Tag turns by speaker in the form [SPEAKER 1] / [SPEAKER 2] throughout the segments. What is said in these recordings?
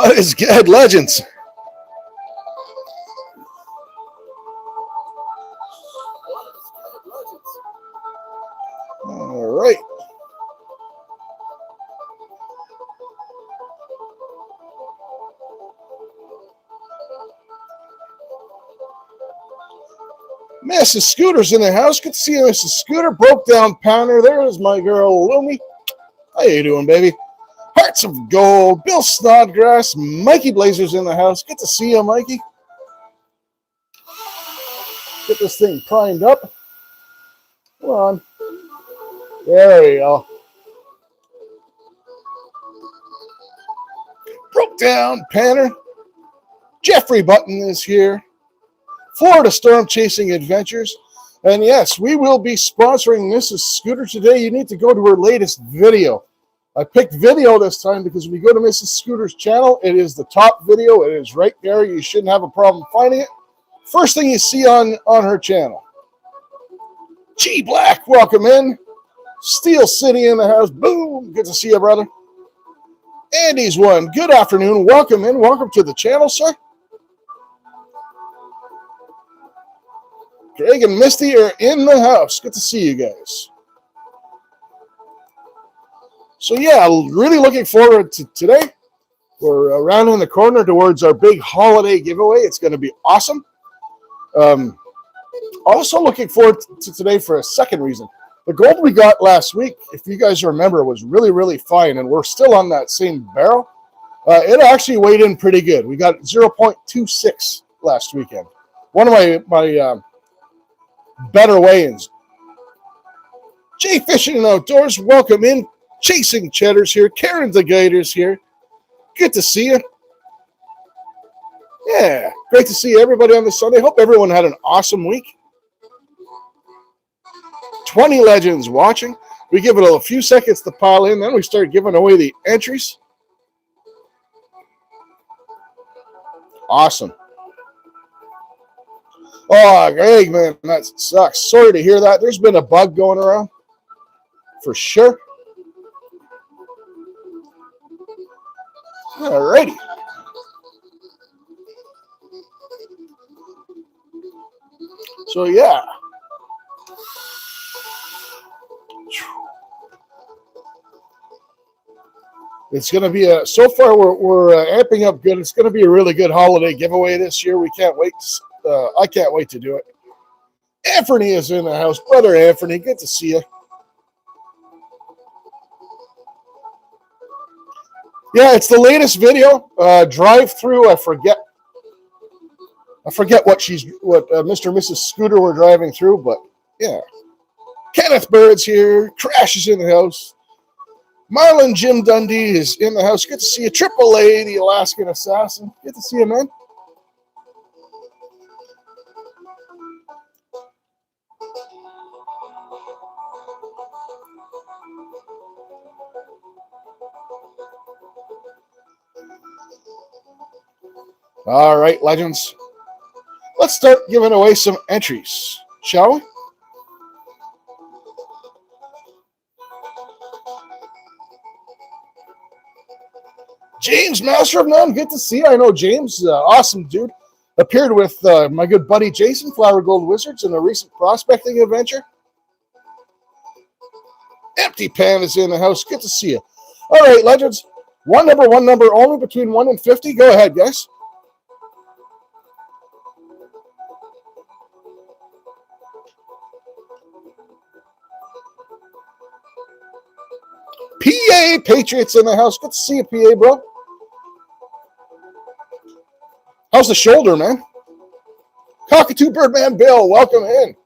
[SPEAKER 1] What is good, Legends? All right. Mrs. Scooter's in the house. Good to see you, Mrs. Scooter. Broke down pounder. There's my girl, Lumi. How you doing, baby? Hearts of Gold. Bill Snodgrass. Mikey Blazer's in the house. Good to see you, Mikey. Get this thing primed up. Come on. There we go. Broke down Panner. Jeffrey Button is here. Florida Storm Chasing Adventures. And yes, we will be sponsoring Mrs. Scooter today. You need to go to her latest video. I picked video this time because when you go to Mrs. Scooter's channel, it is the top video. It is right there. You shouldn't have a problem finding it. First thing you see on her channel. G Black, welcome in. Steel City in the house. Boom. Good to see you, brother. Andy's one. Good afternoon. Welcome in. Welcome to the channel, sir. Greg and Misty are in the house. Good to see you guys. So yeah, really looking forward to today. We're rounding the corner towards our big holiday giveaway. It's going to be awesome. Also looking forward to today for a second reason. The gold we got last week, if you guys remember, was really, really fine, and we're still on that same barrel. It actually weighed in pretty good. We got 0.26 last weekend. One of my better weigh-ins. Jay Fishing and Outdoors, welcome in. Chasing Cheddar's here. Karen the Gator's here. Good to see you. Yeah, great to see everybody on this Sunday. Hope everyone had an awesome week. 20 legends watching. We give it a few seconds to pile in, then we start giving away the entries. Awesome. Oh, Greg, man, that sucks. Sorry to hear that. There's been a bug going around. For sure. Alrighty. So, yeah. It's going to be so far we're amping up good. It's going to be a really good holiday giveaway this year. We can't wait. I can't wait to do it. Anthony is in the house. Brother Anthony, good to see you. Yeah, it's the latest video. Drive through. I forget what Mr. and Mrs. Scooter were driving through, but yeah. Kenneth Bird's here. Crash is in the house. Marlon Jim Dundee is in the house. Good to see you. Triple A, the Alaskan Assassin. Good to see you, man. All right, legends. Let's start giving away some entries, shall we? James, Master of None, good to see you. I know James, awesome dude. Appeared with my good buddy Jason, Flour Gold Wizards, in a recent prospecting adventure. Empty Pan is in the house. Good to see you. All right, legends. One number, only between 1 and 50. Go ahead, guys. PA Patriots in the house. Good to see you, PA, bro. How's the shoulder, man? Cockatoo Birdman Bill, welcome in.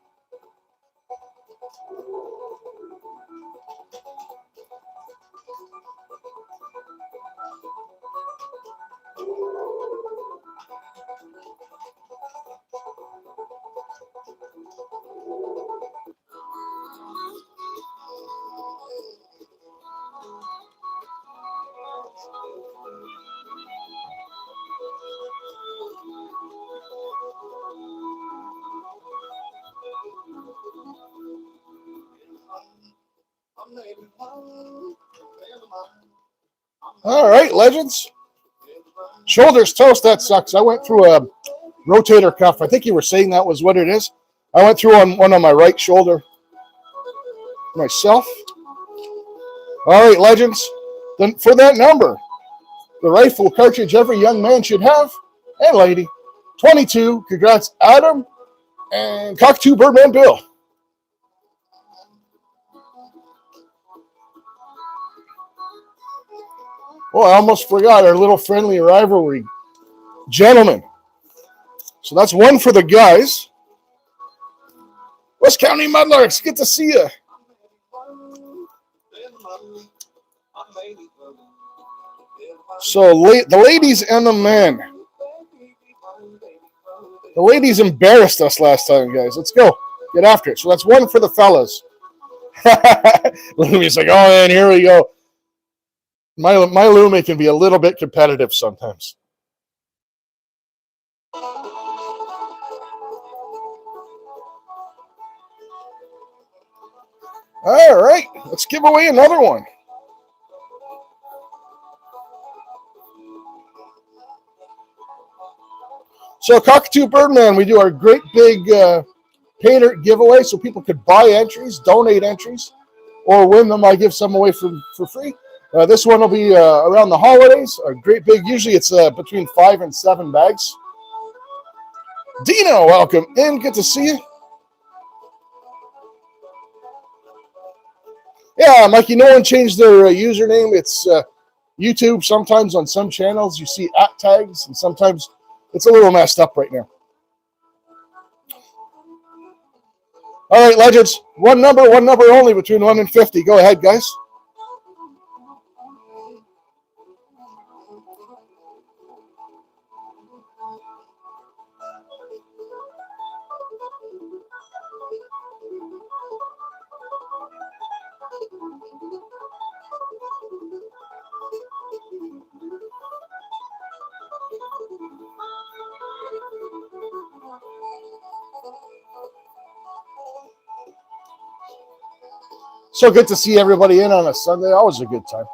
[SPEAKER 1] All right, legends. Shoulders toast, that sucks. I went through a rotator cuff. I think you were saying that was what it is. I went through on one on my right shoulder myself. All right, legends. Then for that number, the rifle cartridge every young man should have, and lady, 22. Congrats, Adam and Cockatoo Birdman Bill. Oh, I almost forgot our little friendly rivalry. Gentlemen. So that's one for the guys. West County Mudlarks, good to see you. So the ladies and the men. The ladies embarrassed us last time, guys. Let's go. Get after it. So that's one for the fellas. Lumi's like, oh, man, here we go. My Lumi can be a little bit competitive sometimes. All right, let's give away another one. So Cockatoo Birdman, we do our great big painter giveaway so people could buy entries, donate entries, or win them. I give some away for free. This one will be around the holidays. A great big, usually it's between 5 and 7 bags. Dino, welcome in. Good to see you. Yeah, Mikey, no one changed their username. It's YouTube. Sometimes on some channels you see @ tags, and sometimes it's a little messed up right now. All right, legends. One number only between 1 and 50. Go ahead, guys. So good to see everybody in on a Sunday. Always a good time.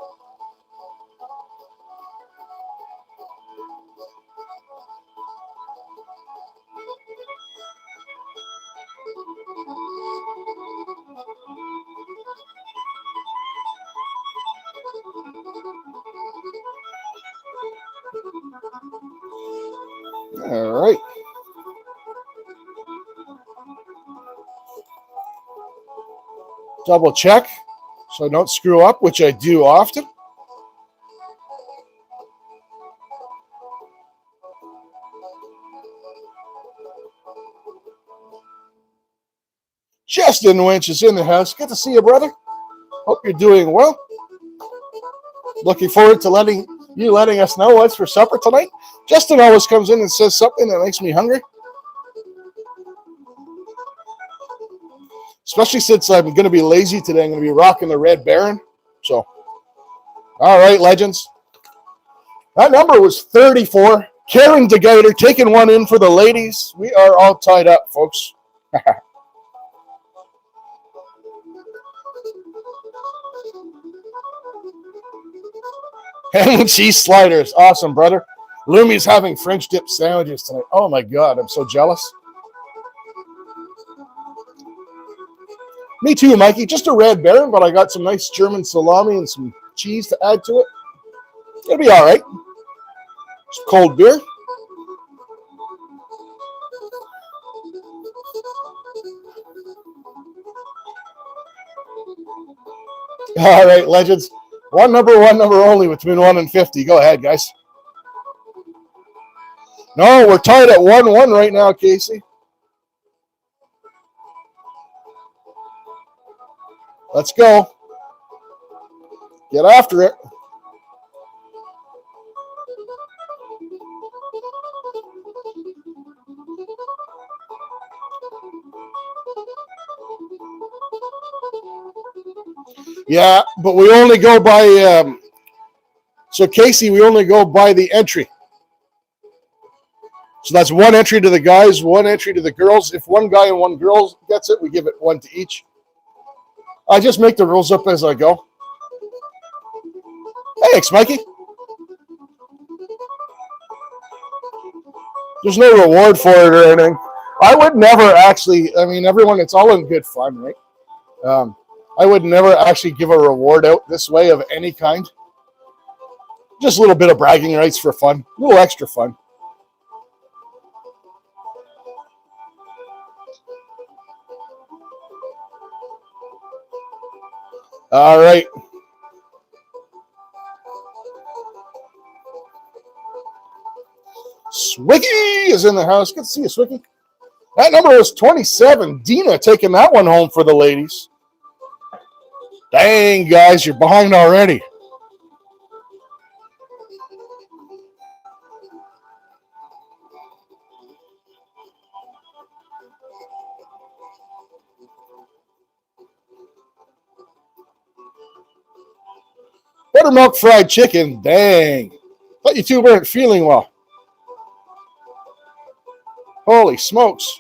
[SPEAKER 1] All right. Double check so I don't screw up, which I do often. Justin Winch is in the house. Good to see you, brother. Hope you're doing well. Looking forward to letting us know what's for supper tonight. Justin always comes in and says something that makes me hungry. Especially since I'm going to be lazy today. I'm going to be rocking the Red Baron. So, all right, legends. That number was 34. Karen DeGuiter taking one in for the ladies. We are all tied up, folks. Ham and cheese sliders. Awesome, brother. Lumi's having French dip sandwiches tonight. Oh, my God. I'm so jealous. Me too, Mikey. Just a Red Baron, but I got some nice German salami and some cheese to add to it. It'll be all right. Some cold beer. All right, legends. One number only between 1 and 50. Go ahead, guys. No, we're tied at 1-1 right now, Casey. Let's go. Get after it. Yeah, but we only go by, so Casey, we only go by the entry. So that's one entry to the guys, one entry to the girls. If one guy and one girl gets it, we give it one to each. I just make the rules up as I go. Thanks, Mikey. There's no reward for it or anything. I would never actually, I mean, everyone, it's all in good fun, right? I would never actually give a reward out this way of any kind. Just a little bit of bragging rights for fun, a little extra fun. All right. Swicky is in the house. Good to see you, Swicky. That number was 27. Dina taking that one home for the ladies. Dang, guys, you're behind already. Buttermilk fried chicken. Dang. Thought you two weren't feeling well. Holy smokes.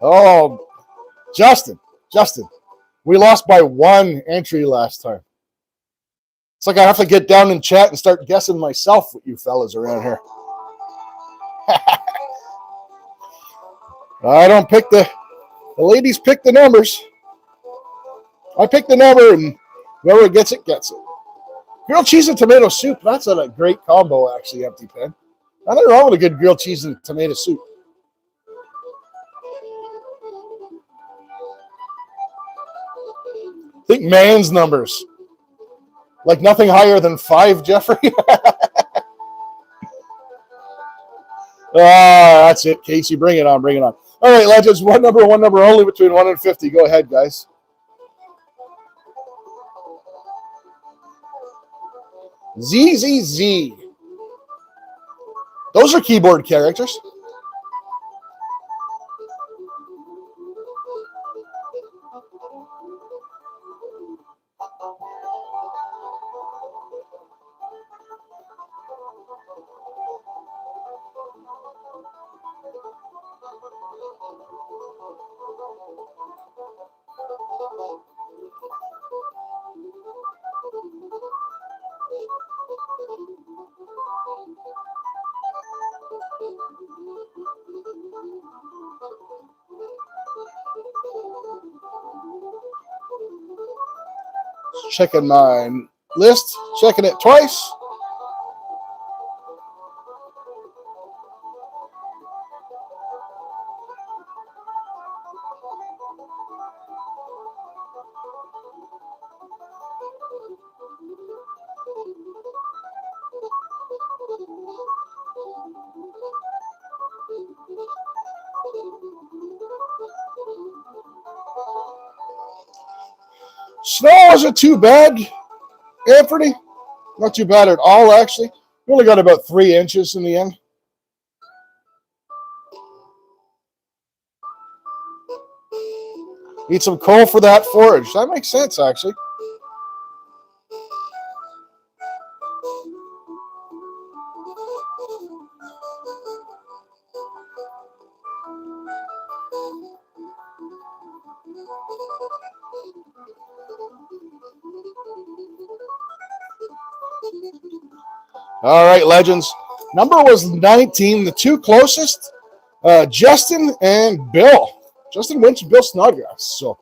[SPEAKER 1] Oh, Justin, we lost by 1 entry last time. It's like I have to get down in chat and start guessing myself with you fellas around here. I don't pick the ladies pick the numbers. I pick the number and whoever gets it, gets it. Grilled cheese and tomato soup, that's a great combo actually, Empty Pen. Nothing wrong with a good grilled cheese and tomato soup. I think man's numbers. Like nothing higher than 5, Jeffrey. That's it, Casey. Bring it on, bring it on. All right, legends. One number only between 1 and 50. Go ahead, guys. ZZZ. Those are keyboard characters. Checking my list, checking it twice. Snow isn't too bad, Anthony. Not too bad at all, actually. We only got about 3 inches in the end. Need some coal for that forage. That makes sense, actually. All right, legends. Number was 19. The 2 closest, Justin and Bill. Justin Winch and Bill Snodgrass. So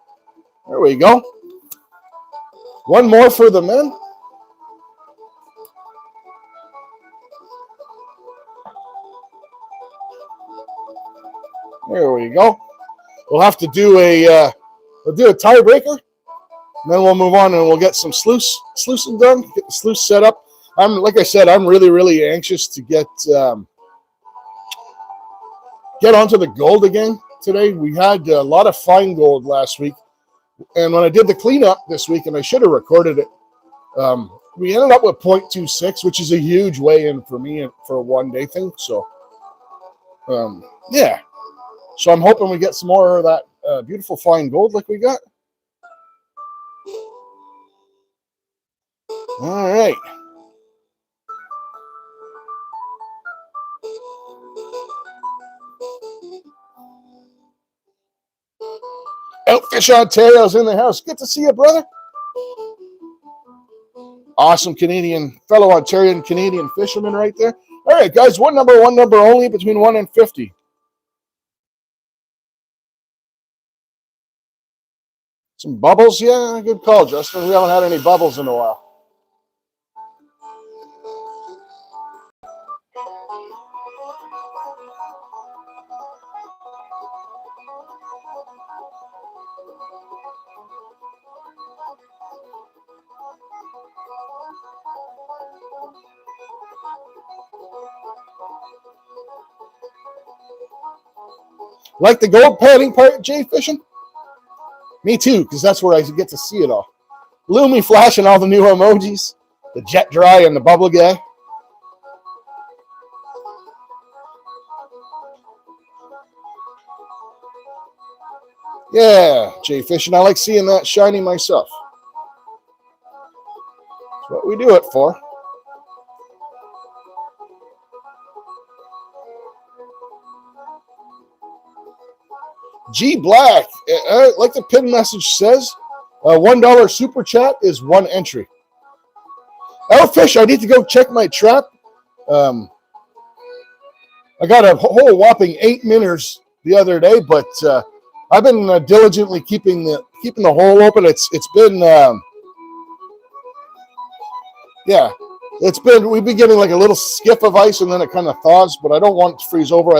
[SPEAKER 1] there we go. 1 more for the men. There we go. We'll have to do a tiebreaker, and then we'll move on and we'll get some sluicing done. Get the sluice set up. Like I said, I'm really, really anxious to get onto the gold again today. We had a lot of fine gold last week, and when I did the cleanup this week, and I should have recorded it, we ended up with 0.26, which is a huge weigh-in for me for a one-day thing. So, yeah. So I'm hoping we get some more of that beautiful fine gold like we got. All right. Fish Ontario's in the house. Good to see you, brother. Awesome Canadian, fellow Ontarian Canadian fisherman right there. All right, guys, one number only between 1 and 50. Some bubbles? Yeah, good call, Justin. We haven't had any bubbles in a while. Like the gold padding part, Jay, fishing? Me too, because that's where I get to see it all. Lumi flashing all the new emojis. The jet dry and the bubble guy. Yeah, Jay fishing. I like seeing that shiny myself. That's what we do it for. G Black, like the pin message says, $1 super chat is one entry. Fish, I need to go check my trap. I got a whole whopping 8 minnows the other day, but I've been diligently keeping the hole open. It's been we've been getting like a little skiff of ice and then it kind of thaws, but I don't want it to freeze over.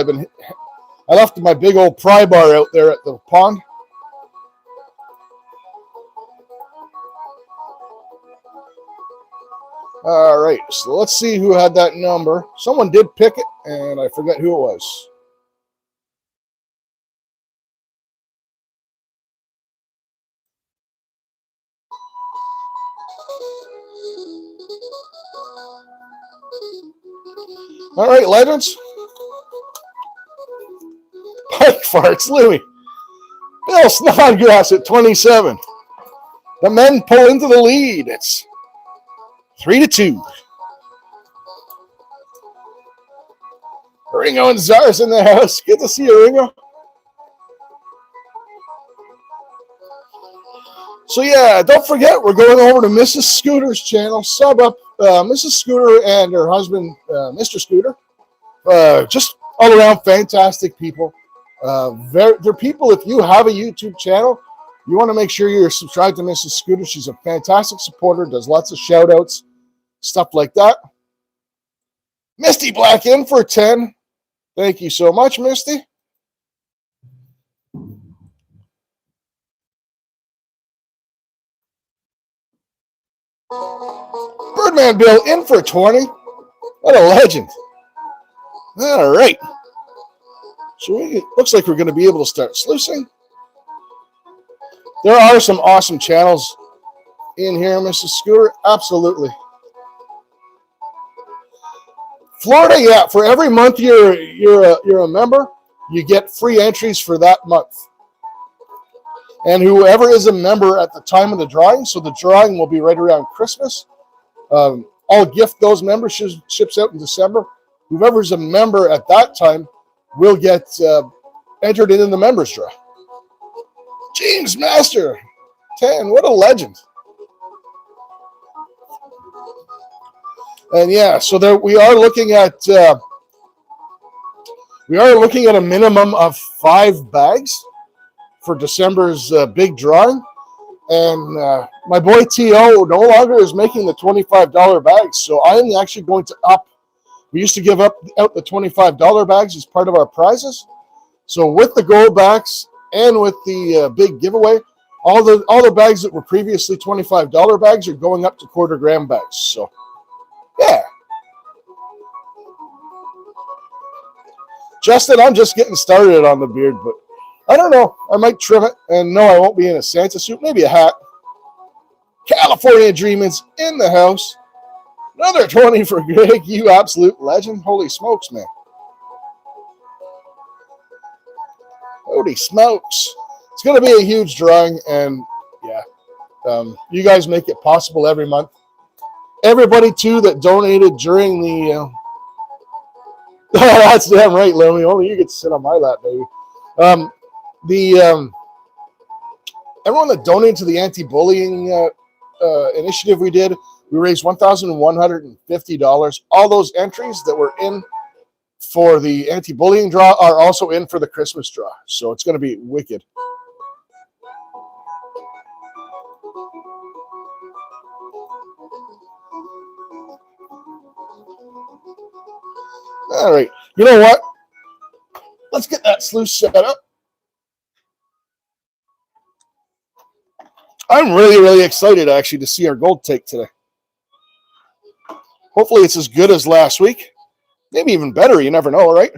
[SPEAKER 1] I left my big old pry bar out there at the pond. All right, so let's see who had that number. Someone did pick it, and I forget who it was. All right, legends. Pike farts, Louie. Bill Snodgrass at 27. The men pull into the lead. It's 3-2. Ringo and Czar's in the house. Good to see you, Ringo. So yeah, don't forget, we're going over to Mrs. Scooter's channel. Sub up Mrs. Scooter and her husband, Mr. Scooter. Just all around fantastic people. They're people, if you have a YouTube channel, you want to make sure you're subscribed to Mrs. Scooter. She's a fantastic supporter, does lots of shout outs, stuff like that. Misty Black in for 10. Thank you so much, Misty. Birdman Bill in for 20. What a legend. All right. So it looks like we're going to be able to start sluicing. There are some awesome channels in here, Mrs. Scooter. Absolutely. Florida, yeah. For every month you're a member, you get free entries for that month. And whoever is a member at the time of the drawing, so the drawing will be right around Christmas. I'll gift those memberships out in December. Whoever's a member at that time will get entered in the members draw. James Master, 10. What a legend. And yeah, so there we are looking at a minimum of 5 bags for December's big drawing. And my boy T.O. no longer is making the $25 bags, so I am actually going to up. We used to give out the $25 bags as part of our prizes. So with the gold backs and with the big giveaway, all the bags that were previously $25 bags are going up to quarter-gram bags. So, yeah. Justin, I'm just getting started on the beard, but I don't know. I might trim it, and no, I won't be in a Santa suit. Maybe a hat. California Dreaming's in the house. Another 20 for Greg, you absolute legend. Holy smokes, man. Holy smokes. It's going to be a huge drawing, and yeah, you guys make it possible every month. Everybody, too, that donated during the... that's damn right, Lomi. Only you get to sit on my lap, baby. everyone that donated to the anti-bullying initiative we did, we raised $1,150. All those entries that were in for the anti-bullying draw are also in for the Christmas draw. So it's going to be wicked. All right. You know what? Let's get that sluice set up. I'm really, really excited, actually, to see our gold take today. Hopefully it's as good as last week. Maybe even better. You never know, right?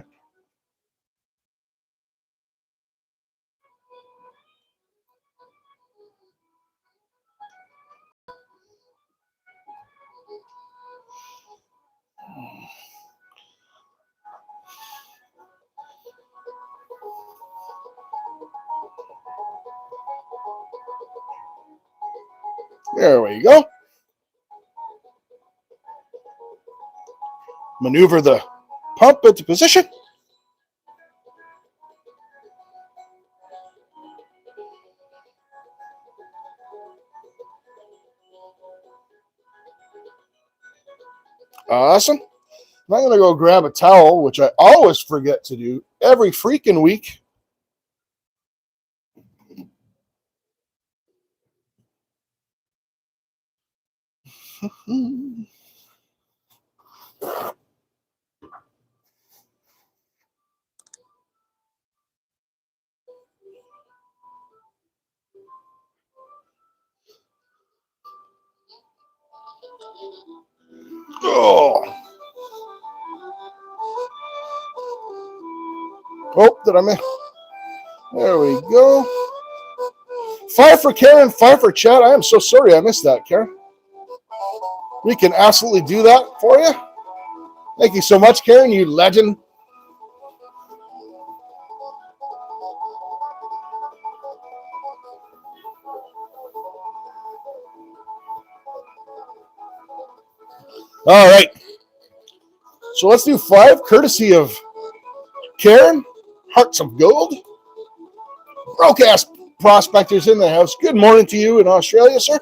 [SPEAKER 1] There we go. Maneuver the pump into position. Awesome. I'm going to go grab a towel, which I always forget to do every freaking week. Oh, did I miss? There we go. 5 for Karen, 5 for Chad. I am so sorry I missed that, Karen. We can absolutely do that for you. Thank you so much, Karen, you legend. All right. So let's do 5, courtesy of Karen, Hearts of Gold. Broadcast prospectors in the house. Good morning to you in Australia, sir.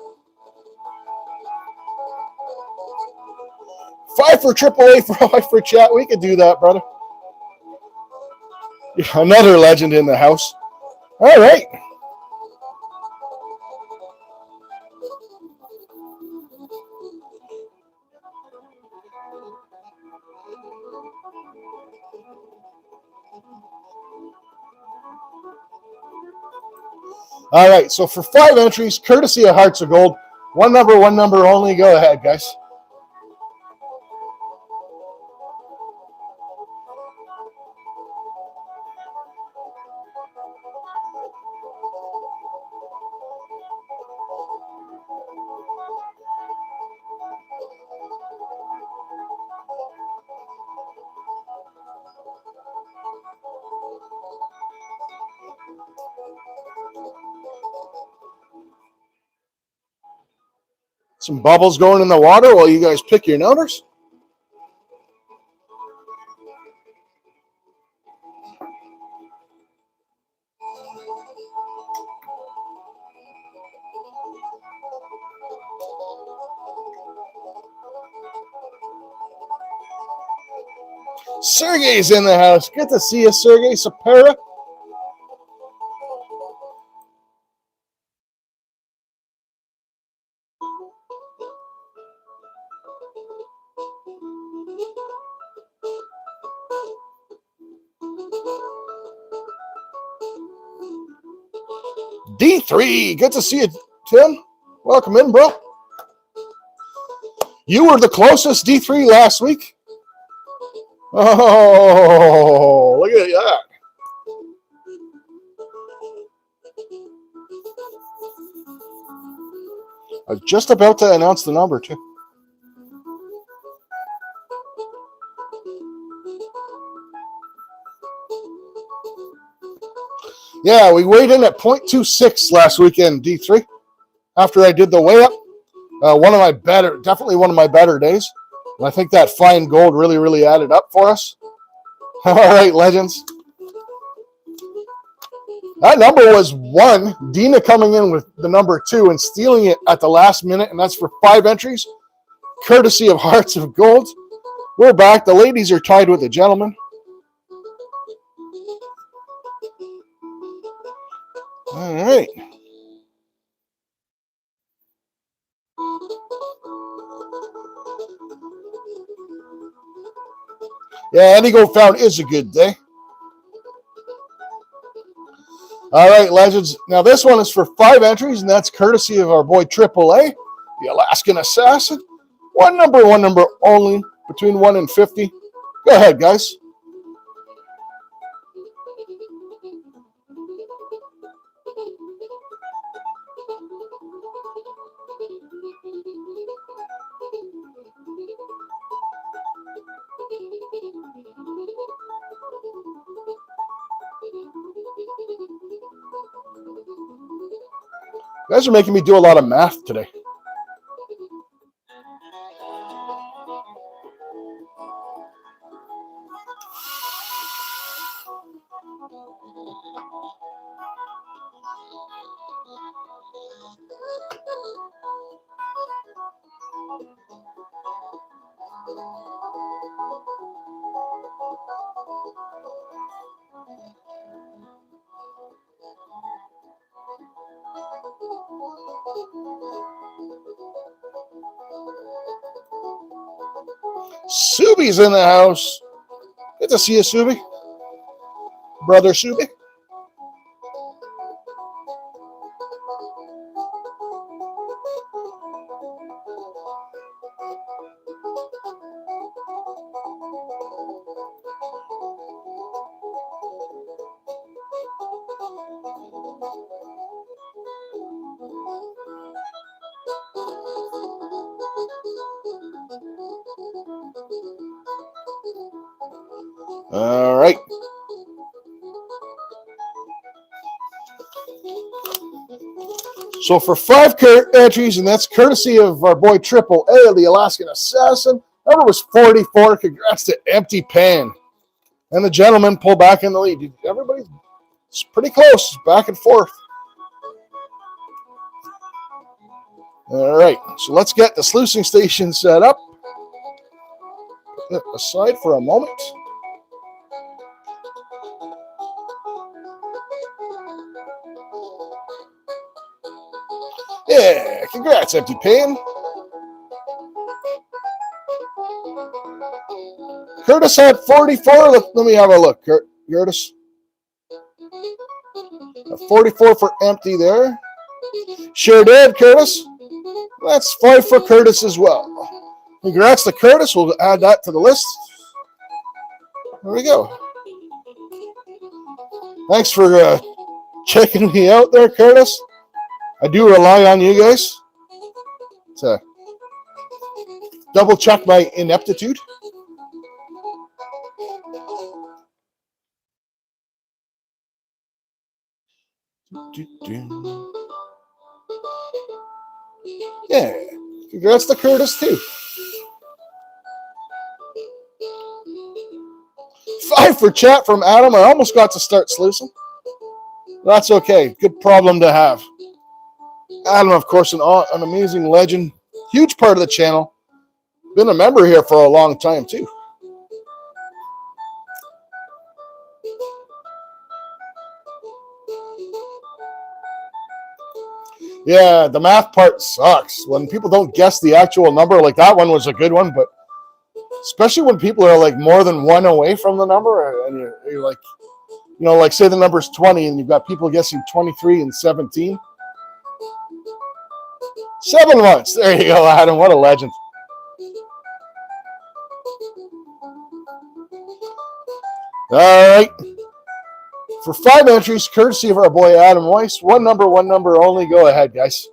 [SPEAKER 1] 5 for AAA, 5 for chat. We could do that, brother. Another legend in the house. All right. All right, so for 5 entries, courtesy of Hearts of Gold, one number only. Go ahead, guys. Some bubbles going in the water while you guys pick your numbers. Sergey's in the house. Good to see you, Sergey Sapera. D3, good to see you, Tim. Welcome in, bro. You were the closest D3 last week. Oh, look at that. I was just about to announce the number, too. Yeah, we weighed in at 0.26 last weekend, D3, after I did the weigh up. Definitely one of my better days. And I think that fine gold really, really added up for us. All right, legends. That number was 1. Dina coming in with the number 2 and stealing it at the last minute, and that's for 5 entries, courtesy of Hearts of Gold. We're back. The ladies are tied with the gentlemen. All right. Yeah, Indigo Found is a good day. All right, legends. Now, this one is for 5 entries, and that's courtesy of our boy AAA, the Alaskan Assassin. One number only, between 1 and 50. Go ahead, guys. You guys are making me do a lot of math today. Subi's in the house. Good to see you, Subi. Brother Subi. All right. So for 5 entries, and that's courtesy of our boy AAA, the Alaskan Assassin. Number was 44. Congrats to Empty Pan. And the gentleman pull back in the lead. Everybody's pretty close, back and forth. All right, so let's get the sluicing station set up. Put it aside for a moment. Yeah, congrats, Empty Pan. Curtis had 44. Let me have a look, Curtis. 44 for Empty there. Sure did, Curtis. That's 5 for Curtis as well. Congrats to Curtis. We'll add that to the list. There we go. Thanks for checking me out there, Curtis. I do rely on you guys to double check my ineptitude. Yeah, congrats to Curtis too. 5 for chat from Adam. I almost got to start sluicing. That's okay. Good problem to have. Adam, of course, an amazing legend. Huge part of the channel. Been a member here for a long time too. Yeah, the math part sucks. When people don't guess the actual number, like that one was a good one, but especially when people are like more than 1 away from the number, and you're like, you know, like say the number's 20 and you've got people guessing 23 and 17. 7 months. There you go, Adam. What a legend. All right. For 5 entries, courtesy of our boy Adam Weiss. One number only. Go ahead, guys.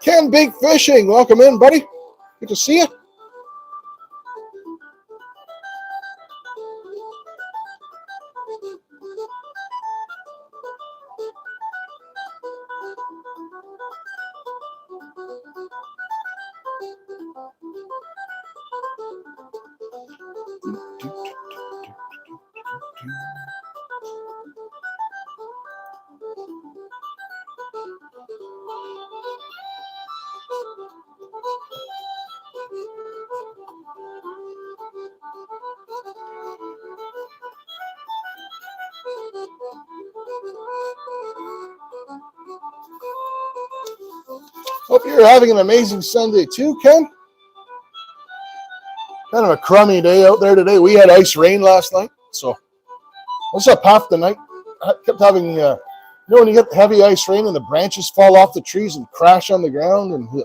[SPEAKER 1] Ken Big Fishing, welcome in, buddy. Good to see you. Hope you're having an amazing Sunday too, Ken. Kind of a crummy day out there today. We had ice rain last night, so I was up half the night. I kept having, when you get heavy ice rain and the branches fall off the trees and crash on the ground, and ugh.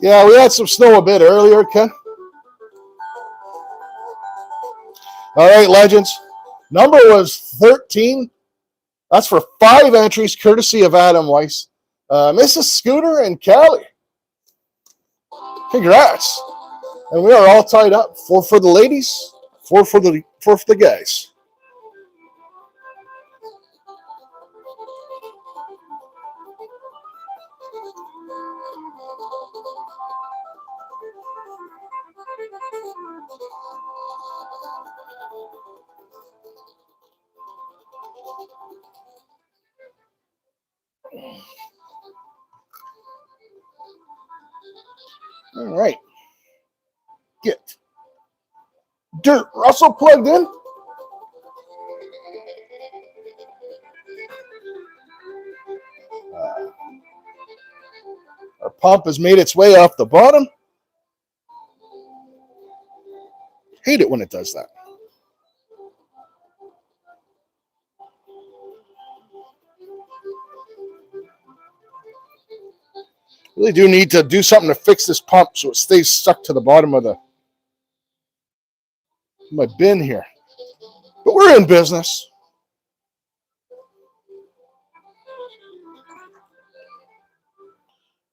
[SPEAKER 1] Yeah, we had some snow a bit earlier, Ken. All right, legends. Number was 13. That's for 5 entries, courtesy of Adam Weiss. Mrs. Scooter and Callie. Congrats. And we are all tied up. 4 for the ladies, 4 for the guys. All right. Get Dirt Russell plugged in. Our pump has made its way off the bottom. Hate it when it does that. Really do need to do something to fix this pump so it stays stuck to the bottom of my bin here. But we're in business.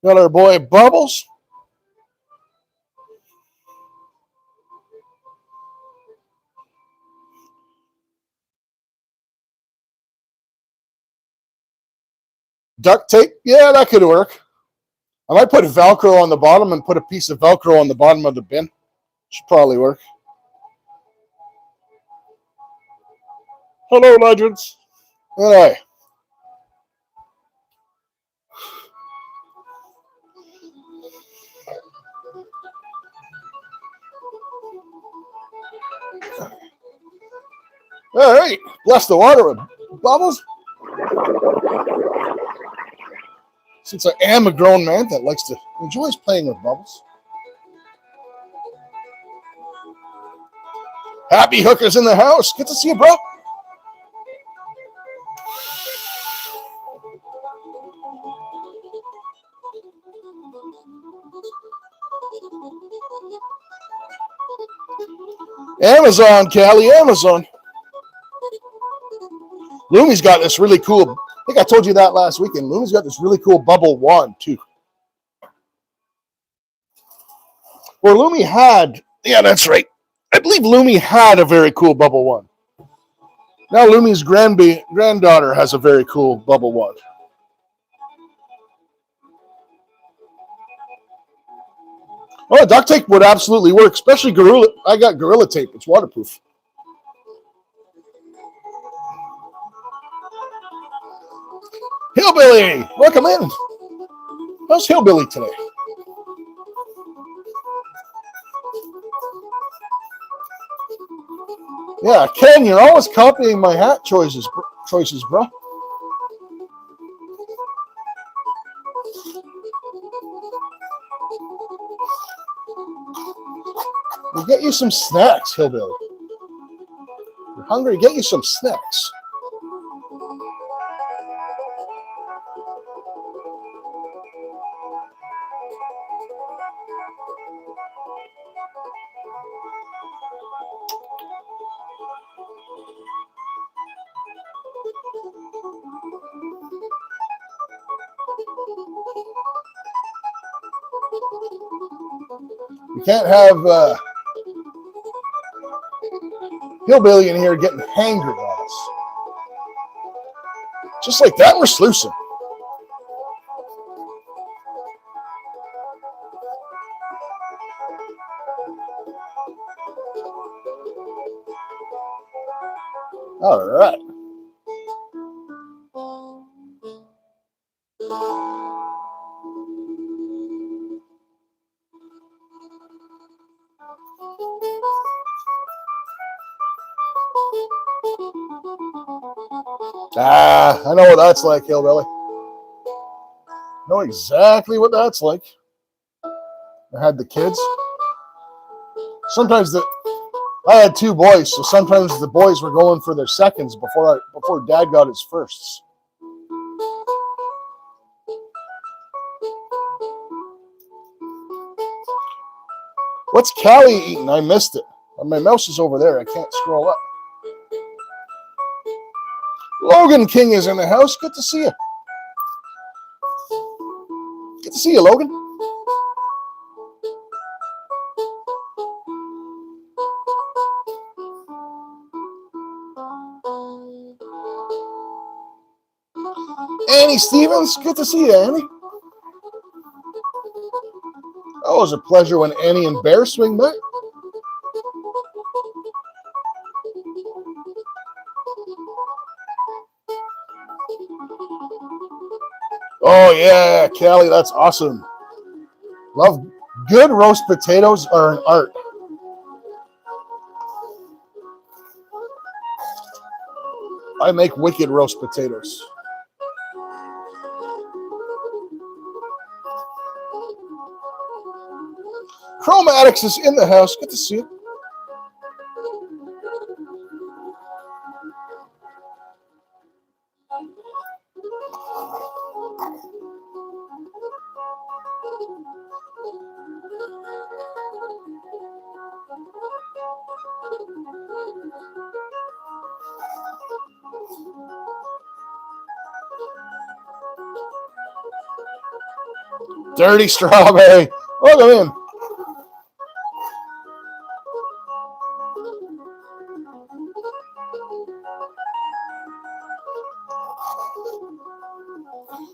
[SPEAKER 1] Got our boy Bubbles. Duct tape. Yeah, that could work. I might put Velcro on the bottom and put a piece of Velcro on the bottom of the bin. Should probably work. Hello, legends. All right. All right. Bless the water with Bubbles. Since I am a grown man that enjoys playing with bubbles. Happy hookers in the house. Good to see you, bro. Amazon, Callie, Amazon. Lumi's got this really cool, I think I told you that last weekend. Lumi's got this really cool bubble wand, too. Or Lumi had, yeah, that's right. I believe Lumi had a very cool bubble wand. Now Lumi's granddaughter has a very cool bubble wand. Oh, duct tape would absolutely work, especially Gorilla. I got Gorilla tape. It's waterproof. Hillbilly, welcome in. How's Hillbilly today? Yeah, Ken, you're always copying my hat choices, bro. We'll get you some snacks, Hillbilly. You're hungry? Get you some snacks. You can't have Hillbilly in here getting hangry on us. Just like that, we're sluicing. All right. I know what that's like, Hillbilly. I know exactly what that's like. I had the kids. Sometimes I had two boys, so sometimes the boys were going for their seconds before Dad got his firsts. What's Callie eating? I missed it. My mouse is over there. I can't scroll up. Logan King is in the house. Good to see you. Good to see you, Logan. Annie Stevens. Good to see you, Annie. Always a pleasure when Annie and Bear swing by. Oh, yeah, Callie, that's awesome. Love good roast potatoes are an art. I make wicked roast potatoes. Chromatics is in the house. Good to see you. Dirty strawberry. Welcome in.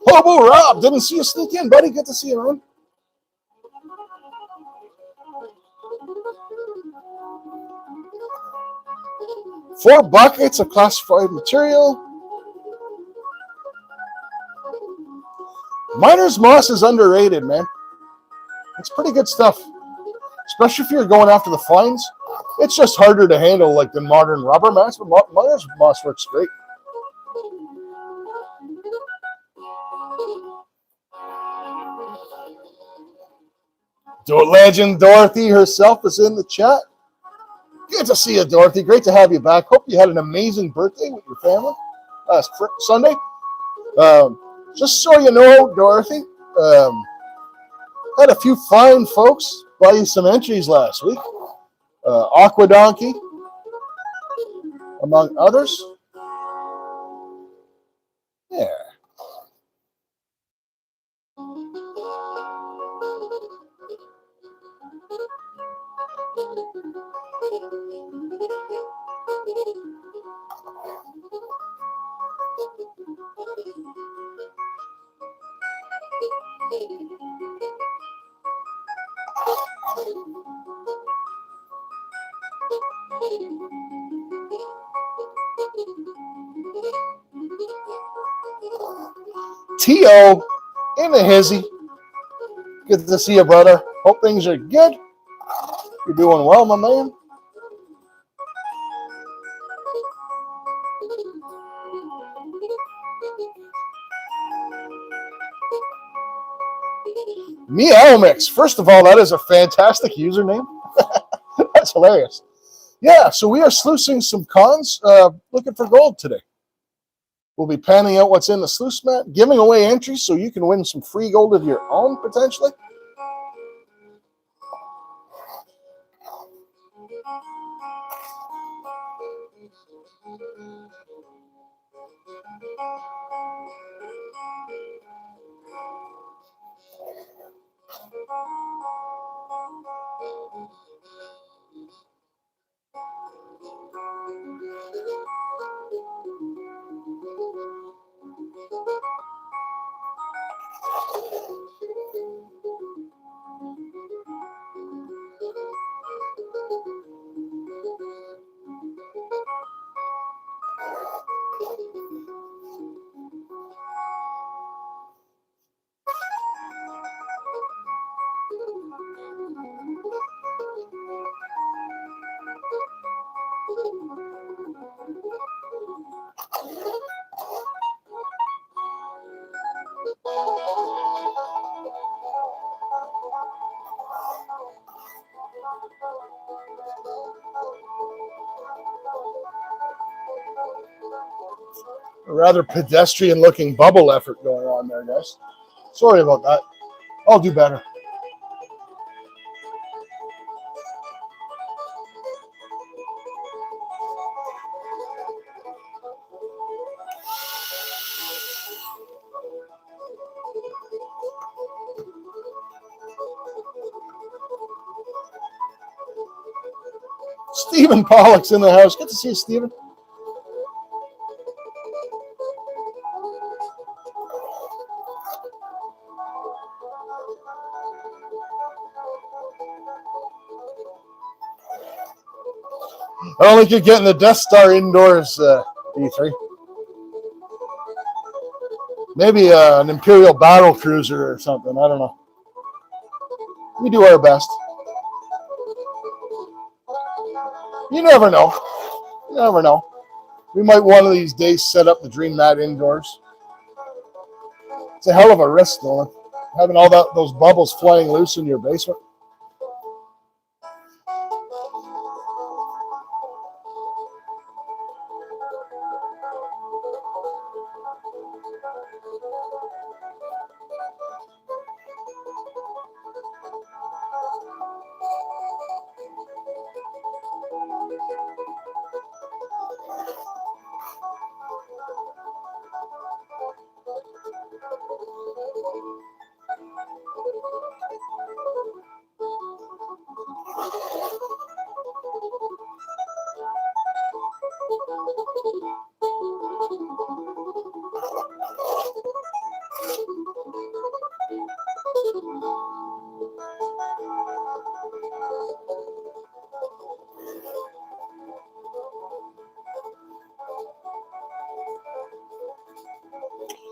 [SPEAKER 1] Hobo Rob, didn't see you sneak in, buddy. Good to see you, man. Four buckets of classified material. Miner's moss is underrated, man. It's pretty good stuff, especially if you're going after the fines. It's just harder to handle like the modern rubber mats, but miner's moss works great. Legend Dorothy herself is in the chat. Good to see you, Dorothy. Great to have you back. Hope you had an amazing birthday with your family last Sunday. Just so you know, Dorothy, had a few fine folks buy you some entries last week. Aqua Donkey, among others. Yeah. T.O. in the hizzy. Good to see you, brother. Hope things are good. You're doing well, my man. Meow Mix. First of all, that is a fantastic username. That's hilarious. Yeah, so we are sluicing some cons, looking for gold today. We'll be panning out what's in the sluice mat, giving away entries so you can win some free gold of your own, potentially. A rather pedestrian-looking bubble effort going on there, guys. Sorry about that. I'll do better. Stephen Pollock's in the house. Good to see you, Stephen. I don't think you're getting the Death Star indoors, E3. Maybe an Imperial battle cruiser or something. I don't know. We do our best. You never know. You never know. We might one of these days set up the Dream Mat indoors. It's a hell of a risk, though, having all those bubbles flying loose in your basement.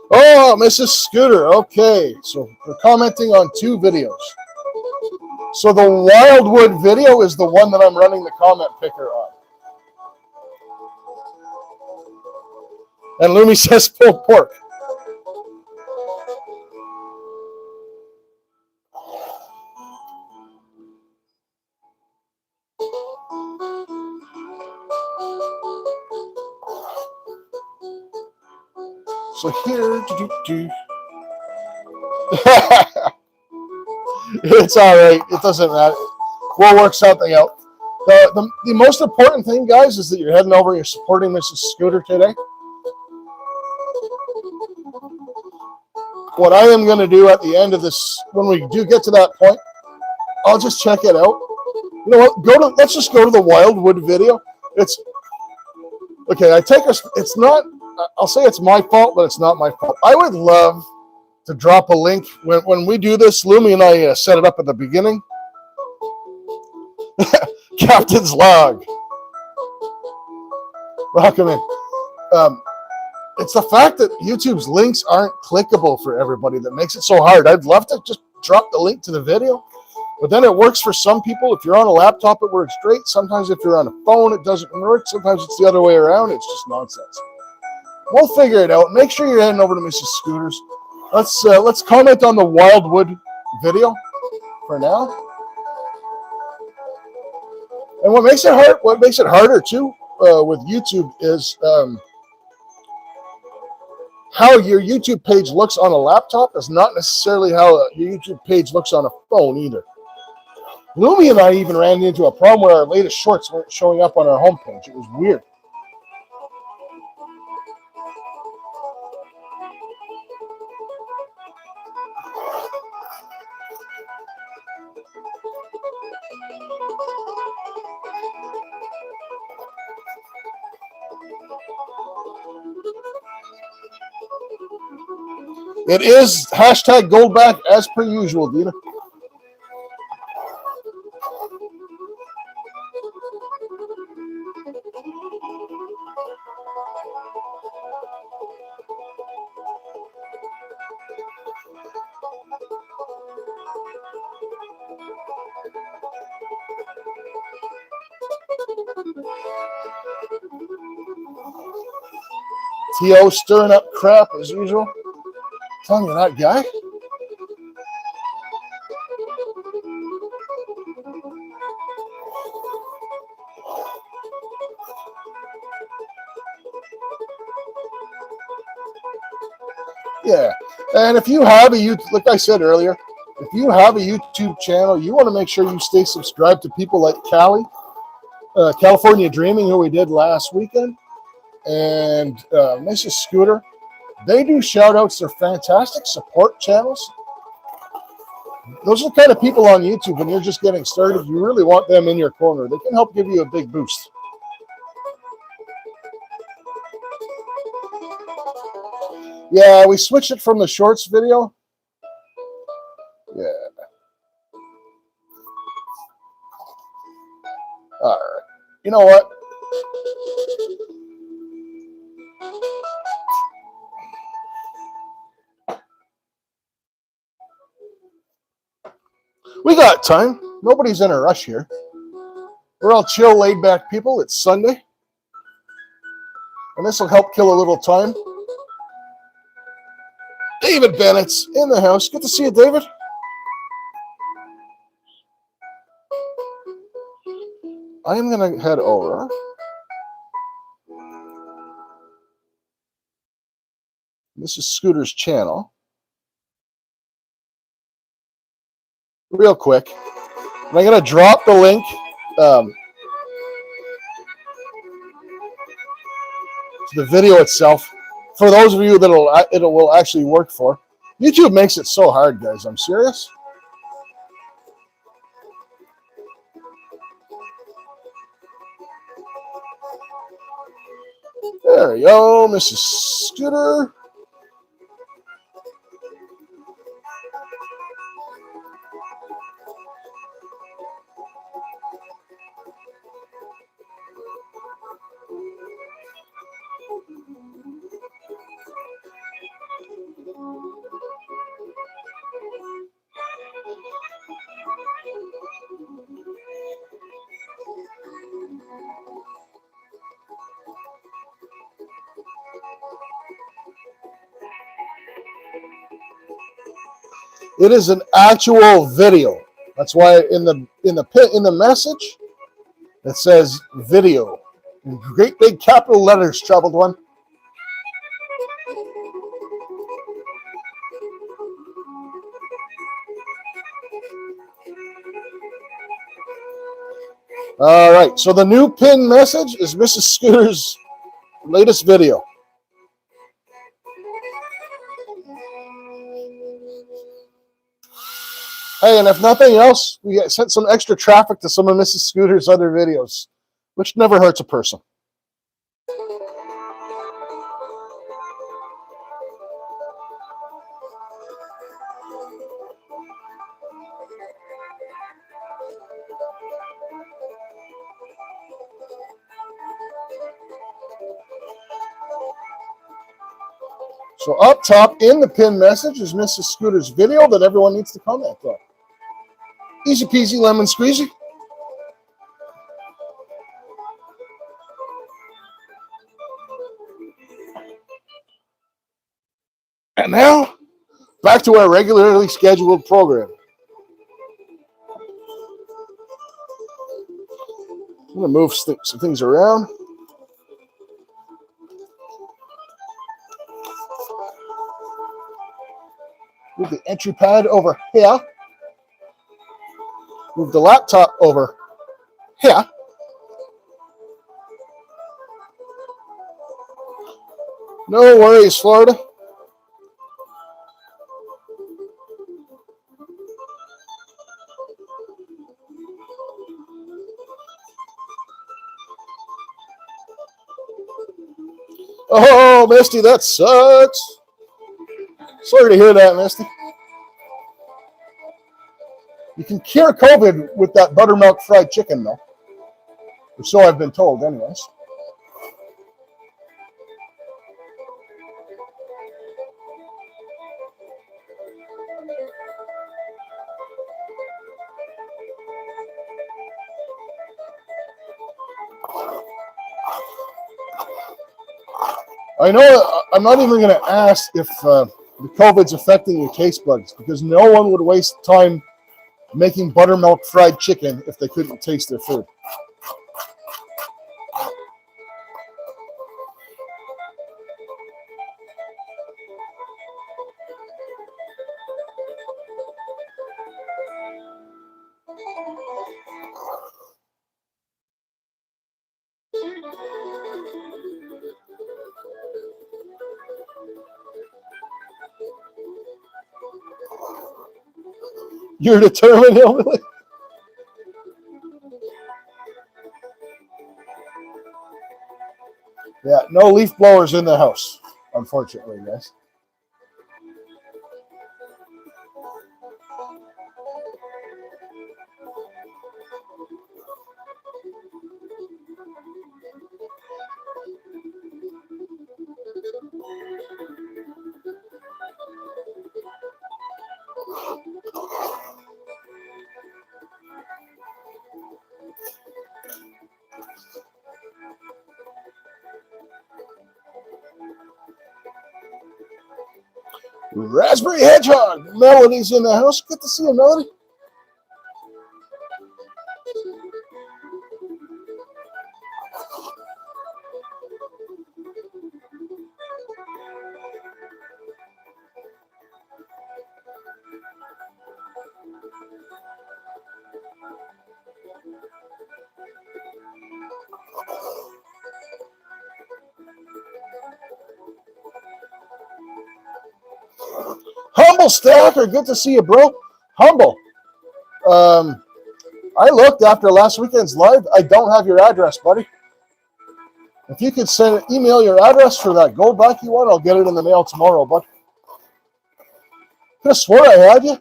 [SPEAKER 1] Oh, Mrs. Scooter. Okay, so we're commenting on two videos. So the Wildwood video is the one that I'm running the comment picker on. And Lumi says pulled pork. So here, it's all right. It doesn't matter. We'll work something out. The most important thing, guys, is that you're heading over and you're supporting Mrs. Scooter today. What I am going to do at the end of this, when we do get to that point, I'll just check it out. You know what? Let's just go to the Wildwood video. It's okay. It's not. I'll say it's my fault, but it's not my fault. I would love to drop a link when we do this. Lumi and I set it up at the beginning. Captain's log. Welcome in. It's the fact that YouTube's links aren't clickable for everybody that makes it so hard. I'd love to just drop the link to the video, but then it works for some people. If you're on a laptop, it works great. Sometimes if you're on a phone, it doesn't work. Sometimes it's the other way around. It's just nonsense. We'll figure it out. Make sure you're heading over to Mrs. Scooter's. Let's comment on the Wildwood video for now. And what makes it harder too with YouTube is how your YouTube page looks on a laptop is not necessarily how your YouTube page looks on a phone either. Lumi and I even ran into a problem where our latest shorts weren't showing up on our homepage. It was weird. It is hashtag Goldback as per usual, Dina. T.O. stirring up crap as usual. Telling you that guy. Yeah. And if you have a YouTube, like I said earlier, if you have a YouTube channel, you want to make sure you stay subscribed to people like California Dreaming, who we did last weekend, and Mrs. Scooter. They do shout outs. They're fantastic support channels. Those are the kind of people on YouTube when you're just getting started. You really want them in your corner. They can help give you a big boost. Yeah, we switched it from the shorts video. Yeah. All right. You know what? We got time. Nobody's in a rush here. We're all chill, laid back people. It's Sunday. And this will help kill a little time. David Bennett's in the house. Good to see you, David. I am going to head over. This is Scooter's channel. Real quick. And I'm going to drop the link to the video itself for those of you that it will actually work for. YouTube makes it so hard, guys. I'm serious. There we go, Mrs. Scooter. It is an actual video. That's why in the message it says video in great big capital letters, troubled one. All right, so the new pin message is Mrs. Scooter's latest video. Hey, and if nothing else, we sent some extra traffic to some of Mrs. Scooter's other videos, which never hurts a person. So up top in the pin message is Mrs. Scooter's video that everyone needs to comment on. Easy peasy, lemon squeezy. And now, back to our regularly scheduled program. I'm going to move some things around. Move the entry pad over here. Move the laptop over here. No worries, Florida. Oh, Misty, that sucks. Sorry to hear that, Misty. You can cure COVID with that buttermilk fried chicken, though. Or so I've been told, anyways. I know I'm not even going to ask if the COVID's affecting your taste buds, because no one would waste time making buttermilk fried chicken if they couldn't taste their food. You're determined, Hillbilly? Yeah, no leaf blowers in the house, unfortunately, guys. Raspberry Hedgehog. Melody's in the house. Good to see you, Melody. Humble Stacker, good to see you, bro. Humble. I looked after last weekend's live. I don't have your address, buddy. If you could email your address for that gold back you want, I'll get it in the mail tomorrow, bud. Could have swore I had you.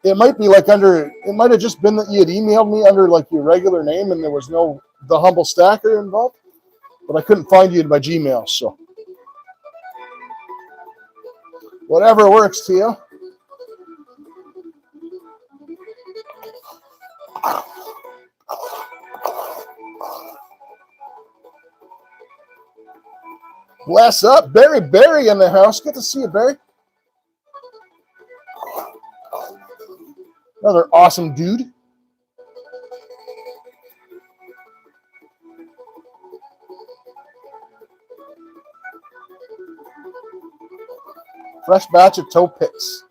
[SPEAKER 1] It might be like it might have just been that you had emailed me under like your regular name and there was no the Humble Stacker involved, but I couldn't find you in my Gmail, so. Whatever works, Tio. Bless up. Barry in the house. Good to see you, Barry. Another awesome dude. Fresh batch of toe picks.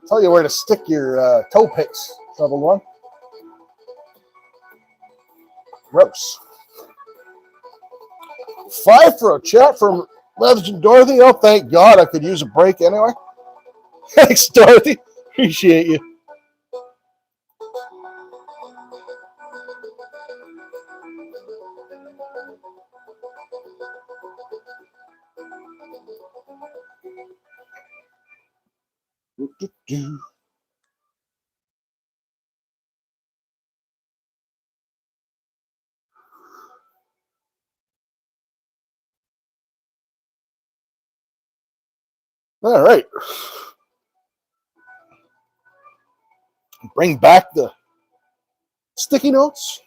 [SPEAKER 1] Tell you where to stick your toe picks, Troubled One. Gross. 5 for a chat from Legend Dorothy. Oh, thank God. I could use a break anyway. Thanks, Dorothy. Appreciate you. All right. Bring back the sticky notes.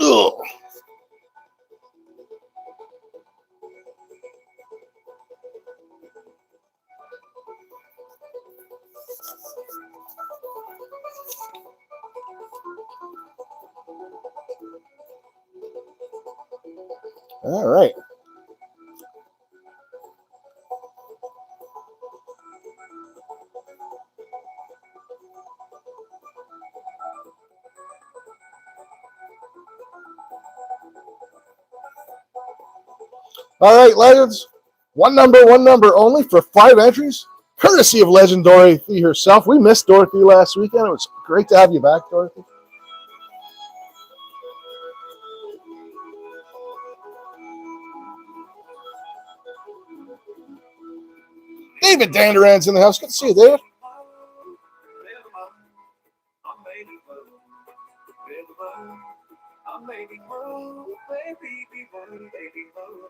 [SPEAKER 1] Ugh. All right. All right, legends. One number only for 5 entries, courtesy of Legend Dorothy herself. We missed Dorothy last weekend. It was great to have you back, Dorothy. David Danderan's in the house. Good to see you, David.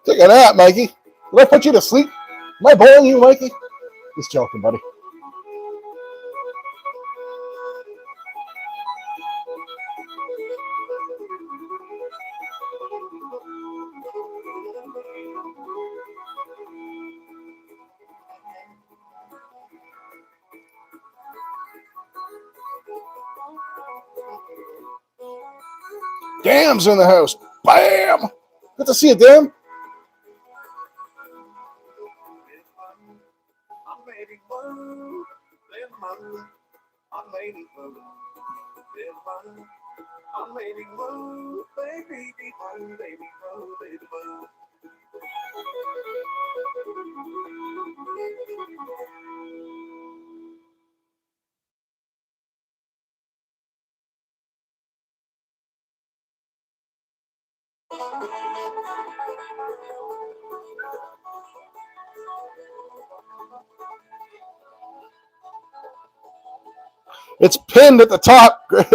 [SPEAKER 1] Take a nap, Mikey. Did I put you to sleep? Am I boring you, Mikey? Just joking, buddy. Dam's in the house. Bam! Good to see you, Dam. It's pinned at the top, Greg.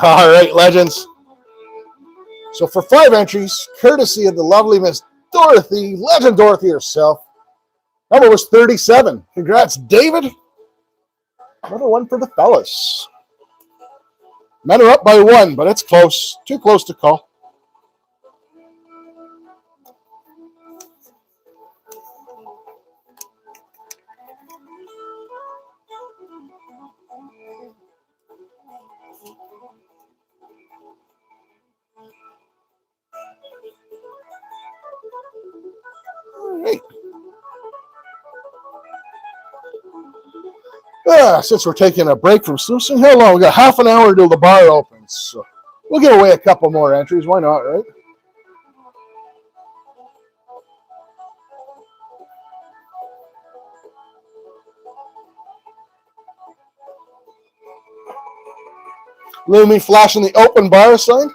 [SPEAKER 1] All right, legends. So for 5 entries, courtesy of the lovely Miss Dorothy, Legend Dorothy herself, number was 37. Congrats, David. Another one for the fellas. Men are up by 1, but it's close. Too close to call. Since we're taking a break from sluicing, how long? We got half an hour till the bar opens. So we'll give away a couple more entries. Why not, right? Lumi flashing the open bar sign.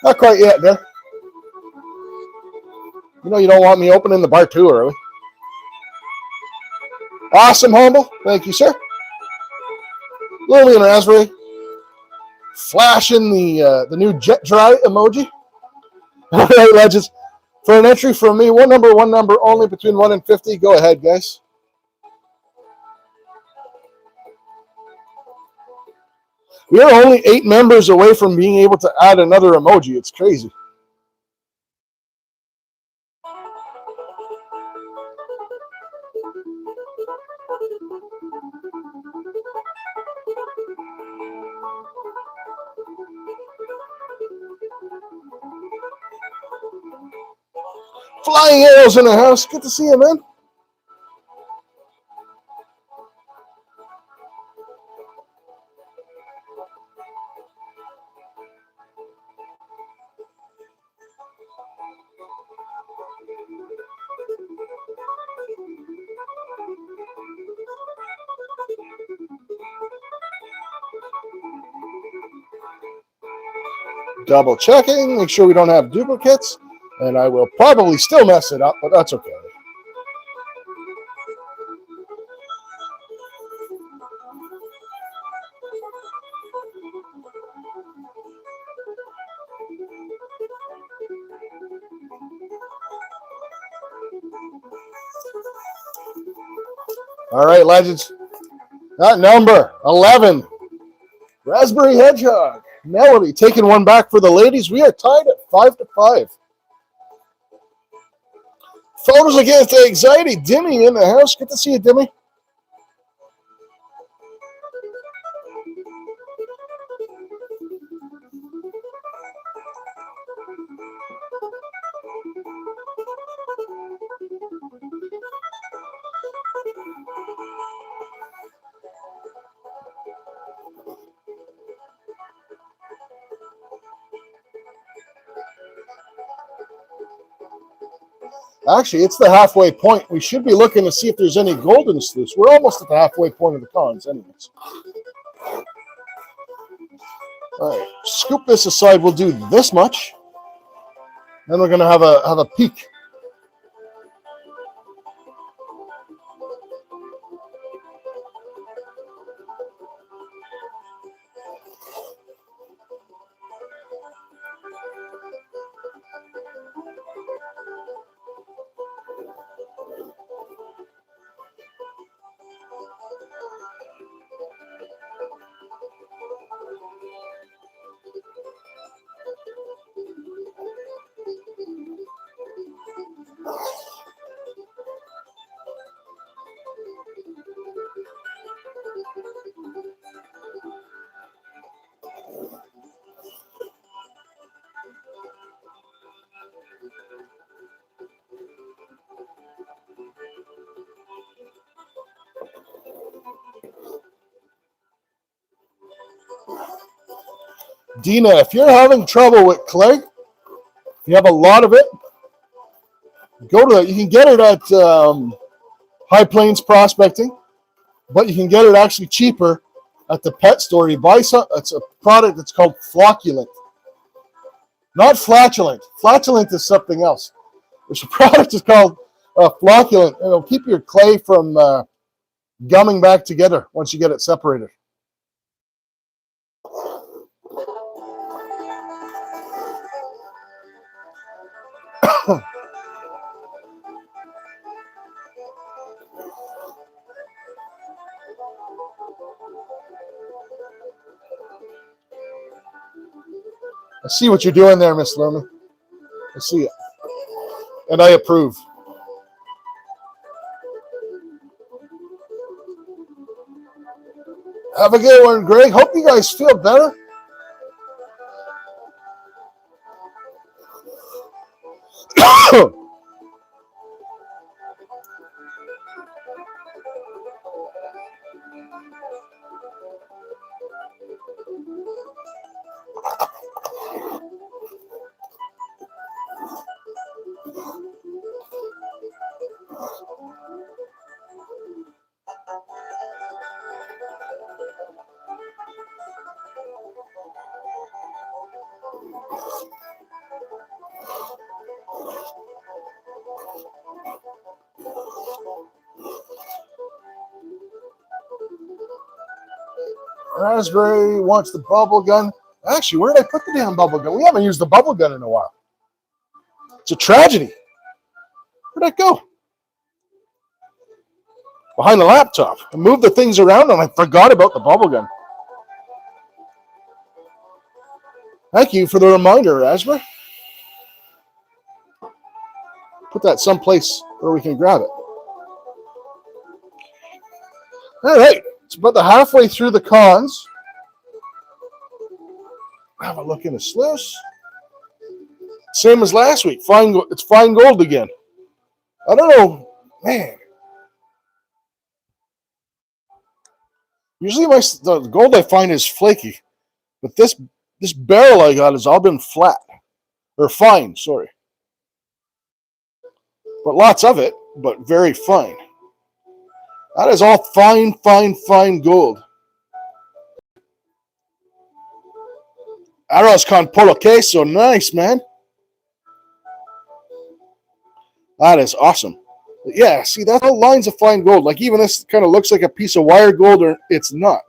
[SPEAKER 1] Not quite yet, man. You know you don't want me opening the bar too early. Awesome, Humble. Thank you, sir. Lumi and Raspberry flashing the new jet dry emoji. All right, legends. For an entry from me, one number only between 1 and 50. Go ahead, guys. We are only 8 members away from being able to add another emoji. It's crazy. Flying arrows in the house. Good to see you, man. Double checking, make sure we don't have duplicates, and I will probably still mess it up, but that's okay. All right, legends. That number 11, Raspberry Hedgehog. Melody taking one back for the ladies. We are tied at 5-5. Photos against anxiety. Dimmy in the house. Good to see you, Dimmy. Actually, it's the halfway point. We should be looking to see if there's any gold in the sluice. We're almost at the halfway point of the cons, anyways. All right, scoop this aside. We'll do this much. Then we're going to have a peek. Dina, if you're having trouble with clay, if you have a lot of it, go to that. You can get it at High Plains Prospecting, but you can get it actually cheaper at the pet store. You buy some. It's a product that's called flocculent, not flatulent. Flatulent is something else. There's a product that's called flocculent, and it'll keep your clay from gumming back together once you get it separated. I see what you're doing there, Miss Lerman. I see it. And I approve. Have a good one, Greg. Hope you guys feel better. Raspberry wants the bubble gun. Actually, where did I put the damn bubble gun? We haven't used the bubble gun in a while. It's a tragedy. Where'd that go? Behind the laptop. I moved the things around and I forgot about the bubble gun. Thank you for the reminder, Raspberry. Put that someplace where we can grab it. All right. It's about the halfway through the cons. Have a look in the sluice. Same as last week. It's fine gold again. I don't know. Man. Usually the gold I find is flaky. But this barrel I got has all been flat. Or fine, sorry. But lots of it, but very fine. That is all fine, fine, fine gold. Arroz con polo queso. Nice, man. That is awesome. But yeah, see, that's all lines of fine gold. Like even this kind of looks like a piece of wire gold, or it's not.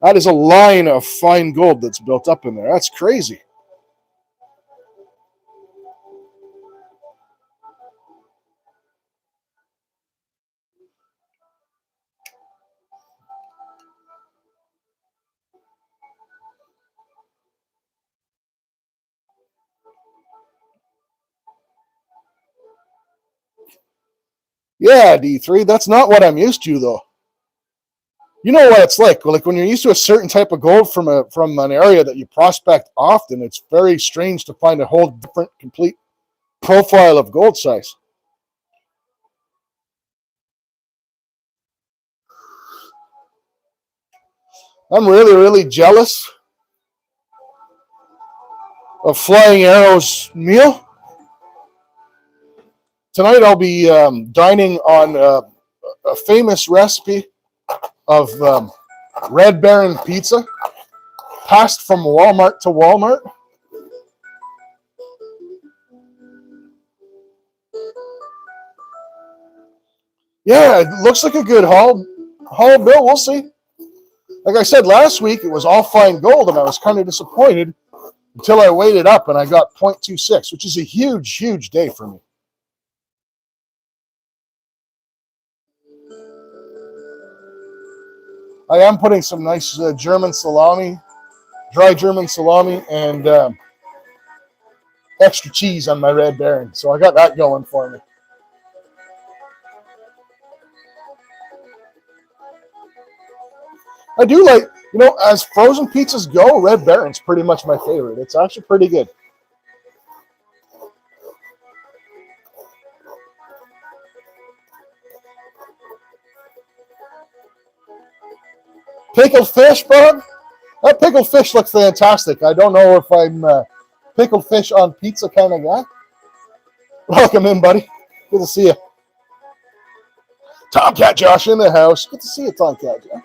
[SPEAKER 1] That is a line of fine gold that's built up in there. That's crazy. Yeah, D3. That's not what I'm used to, though. You know what it's like. Like when you're used to a certain type of gold from an area that you prospect often, it's very strange to find a whole different, complete profile of gold size. I'm really, really jealous of Flying Arrow's meal. Tonight I'll be dining on a famous recipe of Red Baron pizza, passed from Walmart to Walmart. Yeah, it looks like a good haul bill. We'll see. Like I said last week, it was all fine gold, and I was kind of disappointed until I weighed it up and I got 0.26, which is a huge, huge day for me. I am putting some nice German salami, dry German salami, and extra cheese on my Red Baron. So I got that going for me. I do like, as frozen pizzas go, Red Baron's pretty much my favorite. It's actually pretty good. Pickled fish, Bob? That pickled fish looks fantastic. I don't know if I'm a pickled fish on pizza kind of guy. Welcome in, buddy. Good to see you. Tomcat Josh in the house. Good to see you, Tomcat Josh.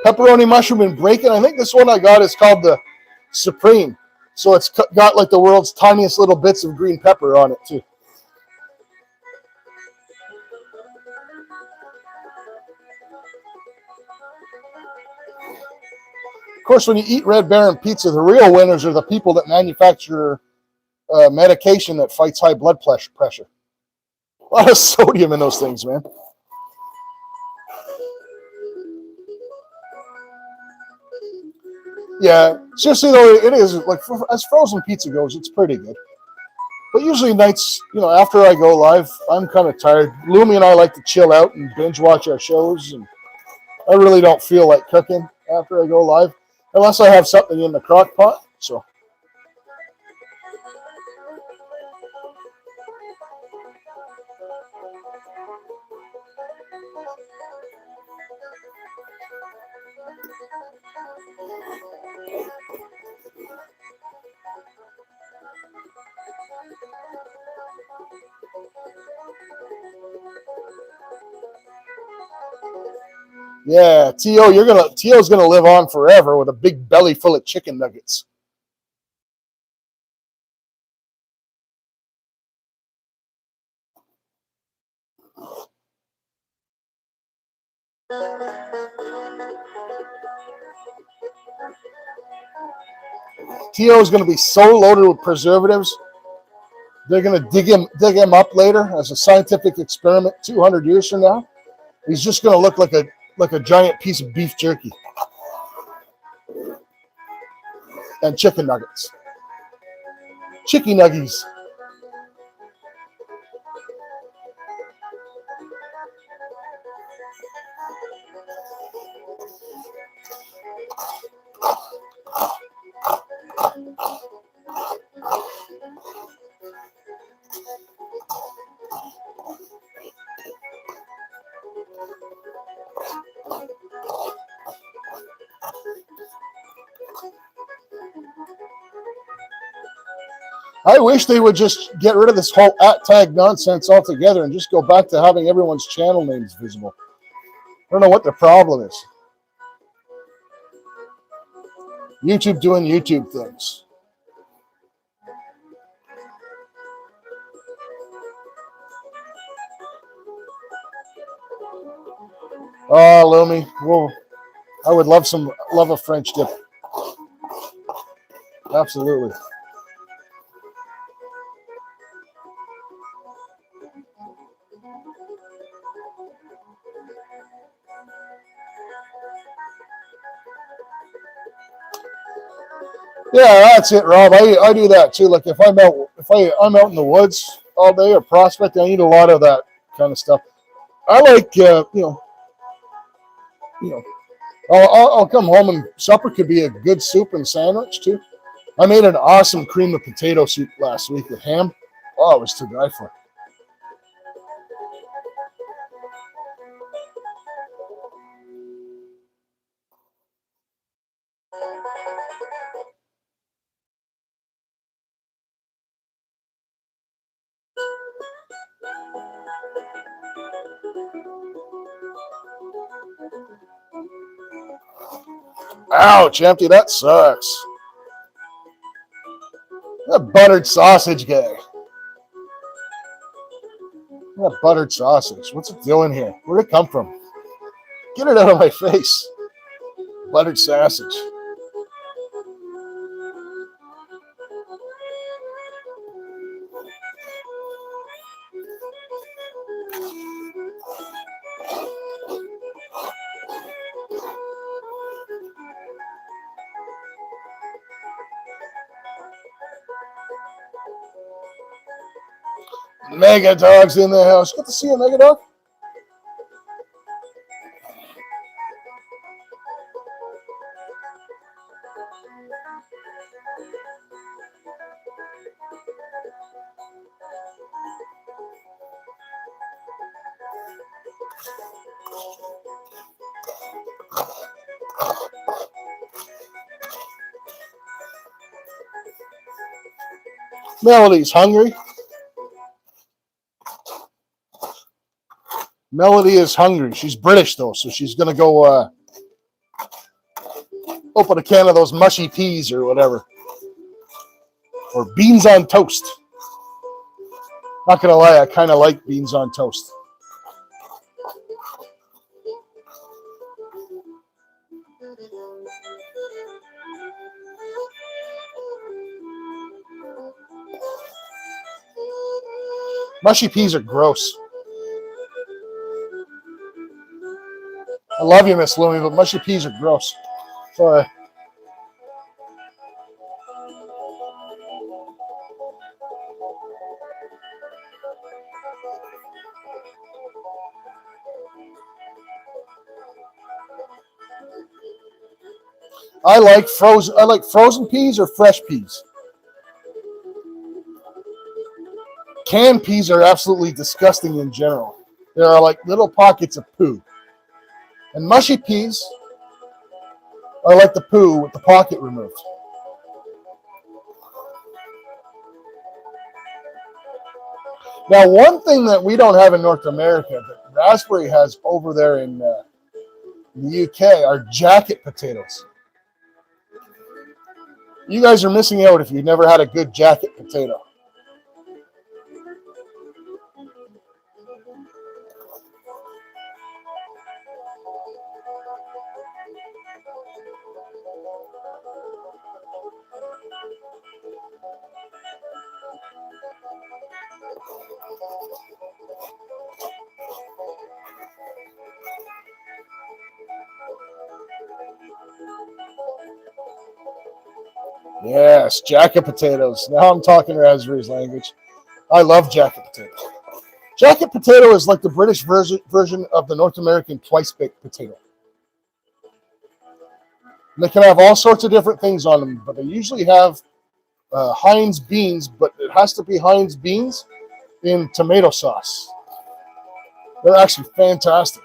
[SPEAKER 1] Pepperoni, mushroom, and bacon. I think this one I got is called the Supreme. So it's got like the world's tiniest little bits of green pepper on it too. Of course, when you eat Red Baron pizza, the real winners are the people that manufacture medication that fights high blood pressure. A lot of sodium in those things, man. Yeah, seriously though, it is like as frozen pizza goes, it's pretty good. But usually nights, after I go live, I'm kind of tired. Lumi and I like to chill out and binge watch our shows, and I really don't feel like cooking after I go live, unless I have something in the crock pot. So. Yeah, T.O.'s gonna live on forever with a big belly full of chicken nuggets. T.O.'s gonna be so loaded with preservatives. They're gonna dig him up later as a scientific experiment 200 years from now. He's just gonna look like a giant piece of beef jerky and chicken nuggets, chicky nuggies. I wish they would just get rid of this whole @tag nonsense altogether and just go back to having everyone's channel names visible. I don't know what the problem is. YouTube doing YouTube things. Oh, Lumi. Whoa. I would love a French dip. Absolutely. Yeah, that's it, Rob. I do that too. Like if I'm out in the woods all day or prospect. I eat a lot of that kind of stuff. I like, I'll come home and supper could be a good soup and sandwich too. I made an awesome cream of potato soup last week with ham. Oh, it was to die for. Ouch, Empty, that sucks. That buttered sausage guy. That buttered sausage. What's it doing here? Where'd it come from? Get it out of my face. Buttered sausage. Mega Dog's in the house. Good to see you, Mega Dog. Melody's hungry. Melody is hungry. She's British, though, so she's going to go open a can of those mushy peas or whatever. Or beans on toast. Not going to lie, I kind of like beans on toast. Mushy peas are gross. I love you, Miss Louie, but mushy peas are gross. Sorry. I like frozen peas or fresh peas. Canned peas are absolutely disgusting in general. They are like little pockets of poo. And mushy peas are like the poo with the pocket removed. Now, one thing that we don't have in North America that Raspberry has over there in the UK are jacket potatoes. You guys are missing out if you've never had a good jacket potato. Yes, jacket potatoes. Now I'm talking Raspberry's language. I love jacket potatoes. Jacket potato is like the British version of the North American twice-baked potato. And they can have all sorts of different things on them, but they usually have Heinz beans, but it has to be Heinz beans in tomato sauce. They're actually fantastic.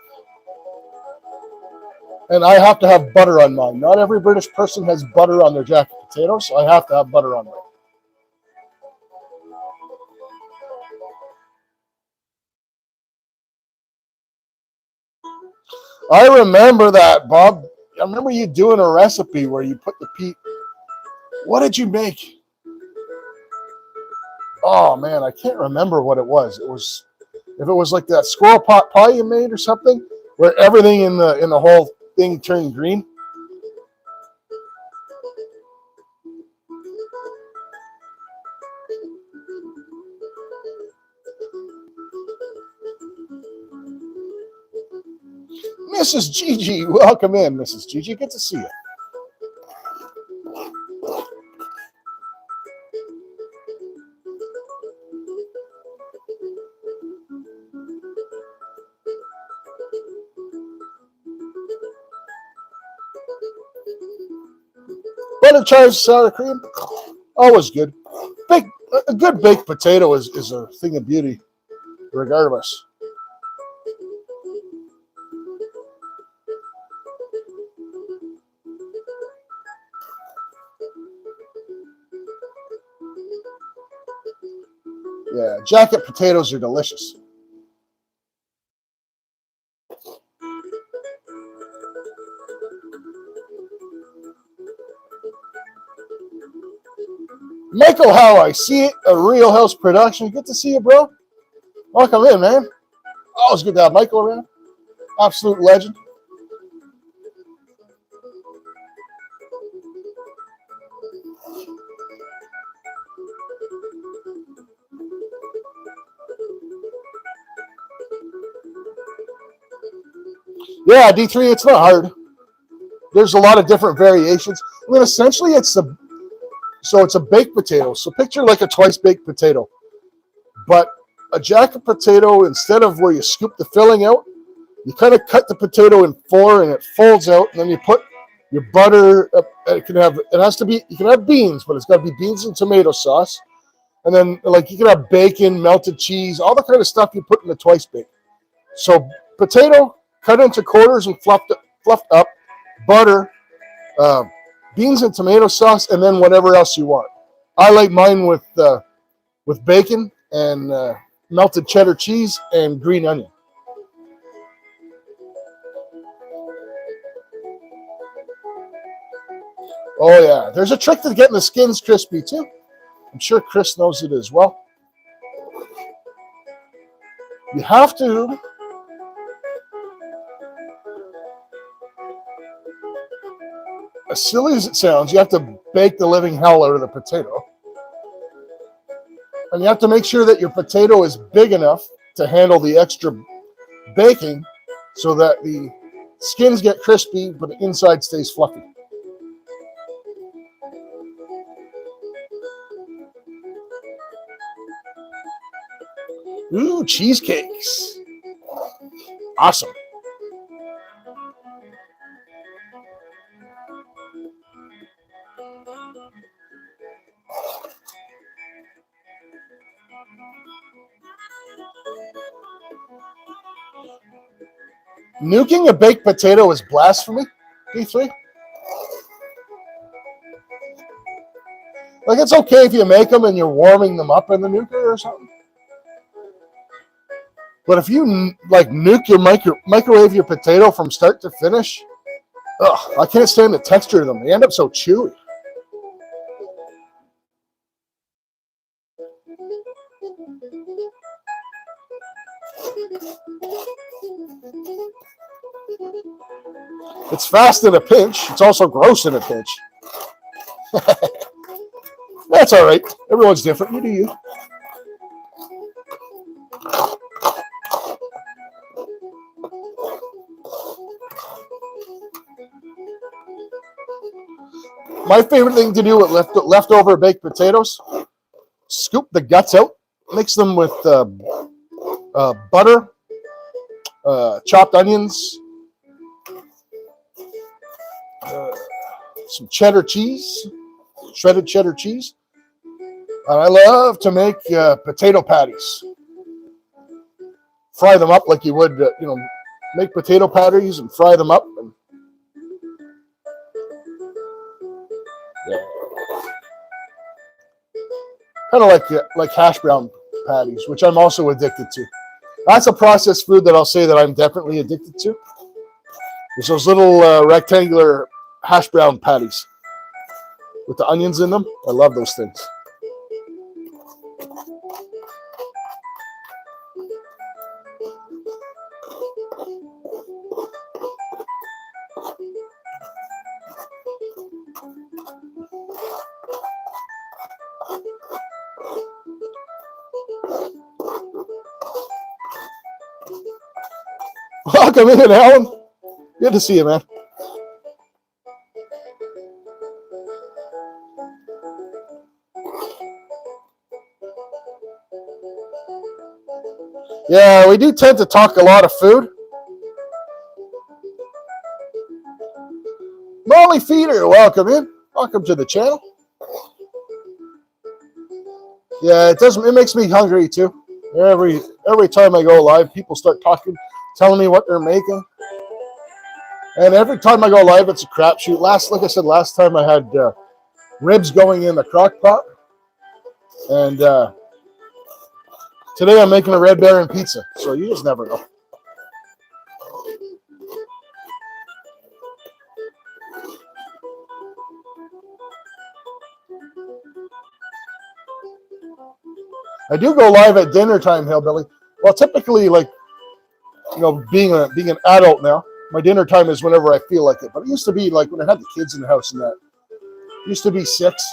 [SPEAKER 1] And I have to have butter on mine. Not every British person has butter on their jacket potatoes, so I have to have butter on mine. I remember that, Bob. I remember you doing a recipe where you put the pea. What did you make? Oh man, I can't remember what it was. If it was like that squirrel pot pie you made or something, where everything in the whole thing turned green. Mrs. Gigi, welcome in, Mrs. Gigi. Good to see you. Butter chives, sour cream, always good. A good baked potato is a thing of beauty, regardless. Yeah, jacket potatoes are delicious. Michael How I See It, a Real House production. Good to see you, bro. Welcome in, man. Always good to have Michael around. Absolute legend. Yeah, D3, it's not hard. There's a lot of different variations. I mean, essentially, it's a baked potato. So picture like a twice baked potato, but a jacket potato, instead of where you scoop the filling out, you kind of cut the potato in four and it folds out, and then you put your butter. You can have beans, but it's got to be beans and tomato sauce, and then like you can have bacon, melted cheese, all the kind of stuff you put in the twice bake. So potato cut into quarters and fluffed up, butter, beans and tomato sauce, and then whatever else you want. I like mine with bacon and melted cheddar cheese and green onion. Oh yeah, there's a trick to getting the skins crispy too. I'm sure Chris knows it as well. You have to as silly as it sounds, you have to bake the living hell out of the potato. And you have to make sure that your potato is big enough to handle the extra baking so that the skins get crispy, but the inside stays fluffy. Ooh, cheesecakes. Awesome. Nuking a baked potato is blasphemy, D3. Like, it's okay if you make them and you're warming them up in the nuker or something. But if you like nuke your microwave your potato from start to finish, I can't stand the texture of them. They end up so chewy. It's fast in a pinch. It's also gross in a pinch. That's all right. Everyone's different. You do you. My favorite thing to do with leftover baked potatoes, scoop the guts out, mix them with butter, chopped onions, some cheddar cheese, shredded cheddar cheese. And I love to make potato patties. Fry them up like you would, make potato patties and fry them up. And, kind of like hash brown patties, which I'm also addicted to. That's a processed food that I'll say that I'm definitely addicted to. There's those little rectangular hash brown patties with the onions in them. I love those things. Welcome in, Alan. Good to see you, man. Yeah, we do tend to talk a lot of food. Molly Feeder, welcome in. Welcome to the channel. Yeah, it makes me hungry too. Every time I go live, people start talking, telling me what they're making. And every time I go live, it's a crapshoot. Like I said, last time I had ribs going in the crock pot. And today I'm making a Red Baron pizza. So you just never know. I do go live at dinner time, Hillbilly. Well, typically, like, you know, being an adult now, my dinner time is whenever I feel like it. But it used to be like when I had the kids in the house and that. It used to be 6.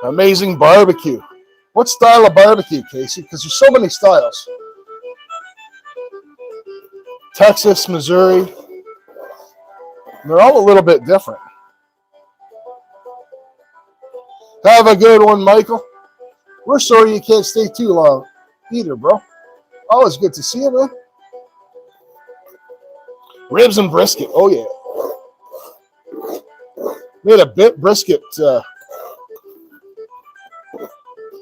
[SPEAKER 1] Amazing barbecue. What style of barbecue, Casey? Because there's so many styles. Texas, Missouri. They're all a little bit different. Have a good one, Michael. We're sorry you can't stay too long either, bro. Always good to see you, man. Ribs and brisket. Oh, yeah. Made a brisket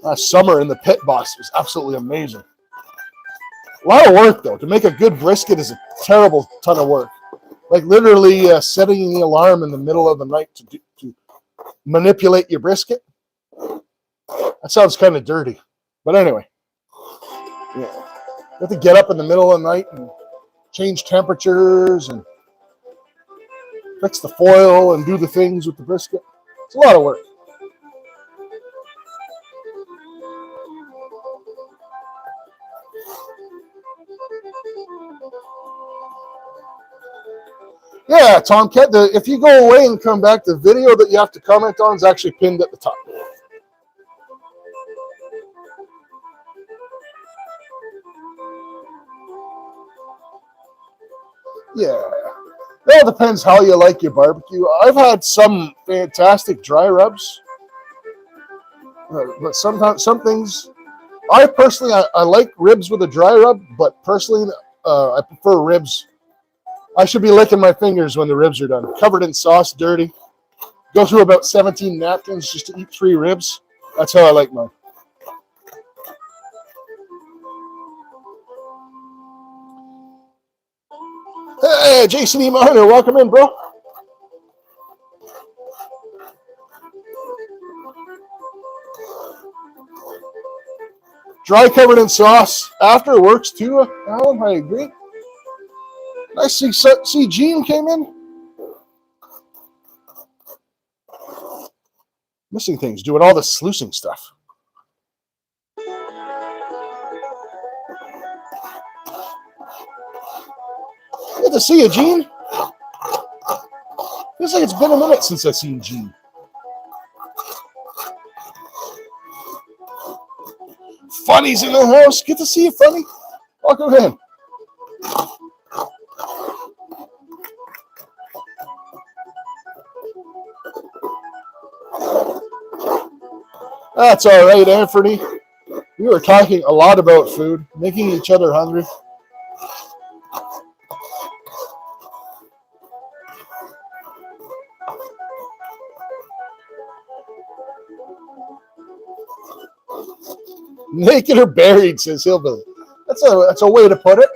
[SPEAKER 1] last summer in the pit boss. It was absolutely amazing. A lot of work, though. To make a good brisket is a terrible ton of work. Like literally setting the alarm in the middle of the night to manipulate your brisket. That sounds kind of dirty. But anyway. Yeah. You have to get up in the middle of the night and change temperatures and fix the foil and do the things with the brisket. It's a lot of work. Yeah, Tomcat, if you go away and come back, the video that you have to comment on is actually pinned at the top. Yeah. It all depends how you like your barbecue. I've had some fantastic dry rubs. But sometimes, some things, I personally, I like ribs with a dry rub, but personally, I prefer ribs. I should be licking my fingers when the ribs are done. Covered in sauce, dirty. Go through about 17 napkins just to eat 3 ribs. That's how I like mine. Hey, Jason E. Marner, welcome in, bro. Dry covered in sauce. After works too, Alan, I agree. I see Gene came in. Missing things, doing all the sluicing stuff. Good to see you, Gene. Feels like it's been a minute since I've seen Gene. Funny's in the house. Good to see you, Funny. Welcome in. That's all right, Anthony. We were talking a lot about food, making each other hungry. Naked or buried, says Hillbilly. That's a way to put it.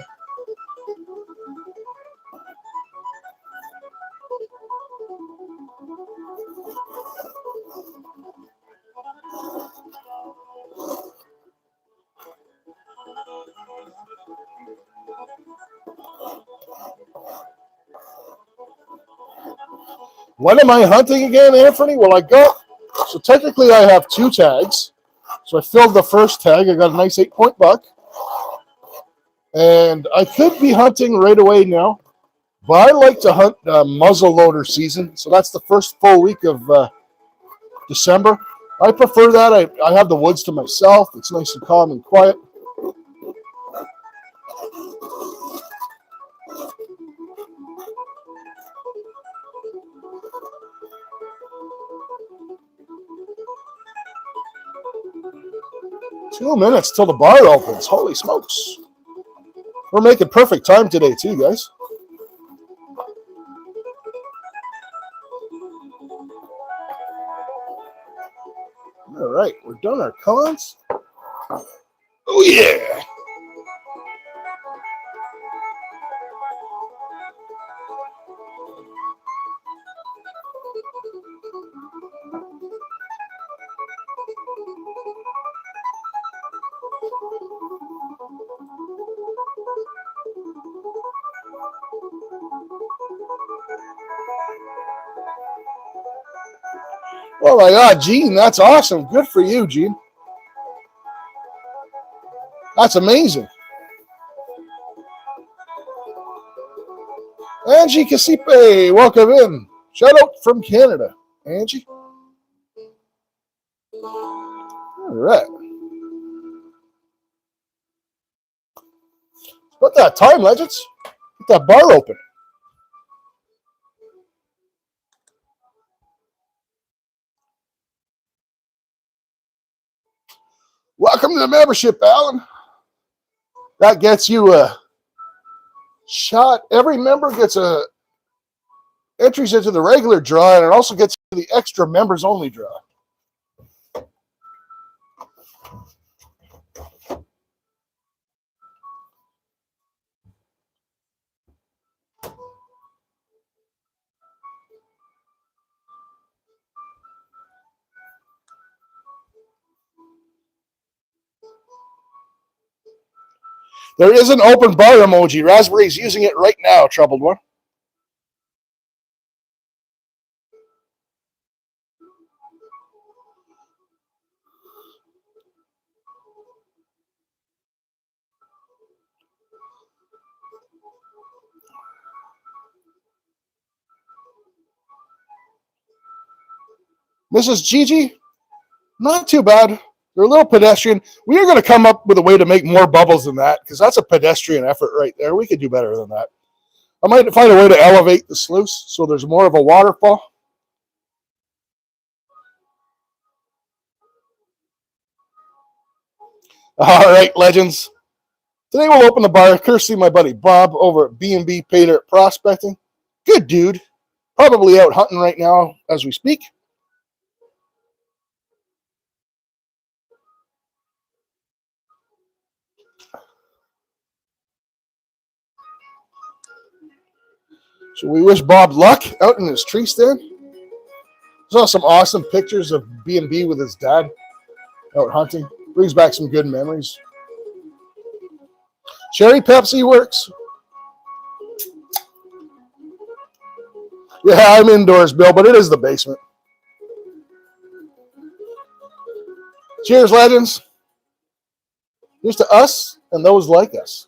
[SPEAKER 1] When am I hunting again, Anthony? Well, so technically I have 2 tags. So I filled the first tag. I got a nice 8-point buck. And I could be hunting right away now, but I like to hunt muzzleloader season. So that's the first full week of December. I prefer that. I have the woods to myself. It's nice and calm and quiet. 2 minutes till the bar opens. Holy smokes. We're making perfect time today too, guys. All right, we're done our cons. Oh, yeah. Oh my God, Gene, that's awesome. Good for you, Gene. That's amazing. Angie Casipe, welcome in. Shout out from Canada. Angie. All right. About that time, legends. Get that bar open. Welcome to the membership, Alan. That gets you a shot. Every member gets a entries into the regular draw, and it also gets you the extra members only draw. There is an open bar emoji. Raspberry's using it right now, Troubled One. Mrs. Gigi, not too bad. They're a little pedestrian. We are going to come up with a way to make more bubbles than that, because that's a pedestrian effort right there. We could do better than that. I might find a way to elevate the sluice so there's more of a waterfall. All right, legends. Today we'll open the bar, courtesy my buddy Bob over at B&B Pater Prospecting. Good dude. Probably out hunting right now as we speak. So we wish Bob luck out in his tree stand. Saw some awesome pictures of B&B with his dad out hunting. Brings back some good memories. Cherry Pepsi works. Yeah, I'm indoors, Bill, but it is the basement. Cheers, legends. Here's to us and those like us.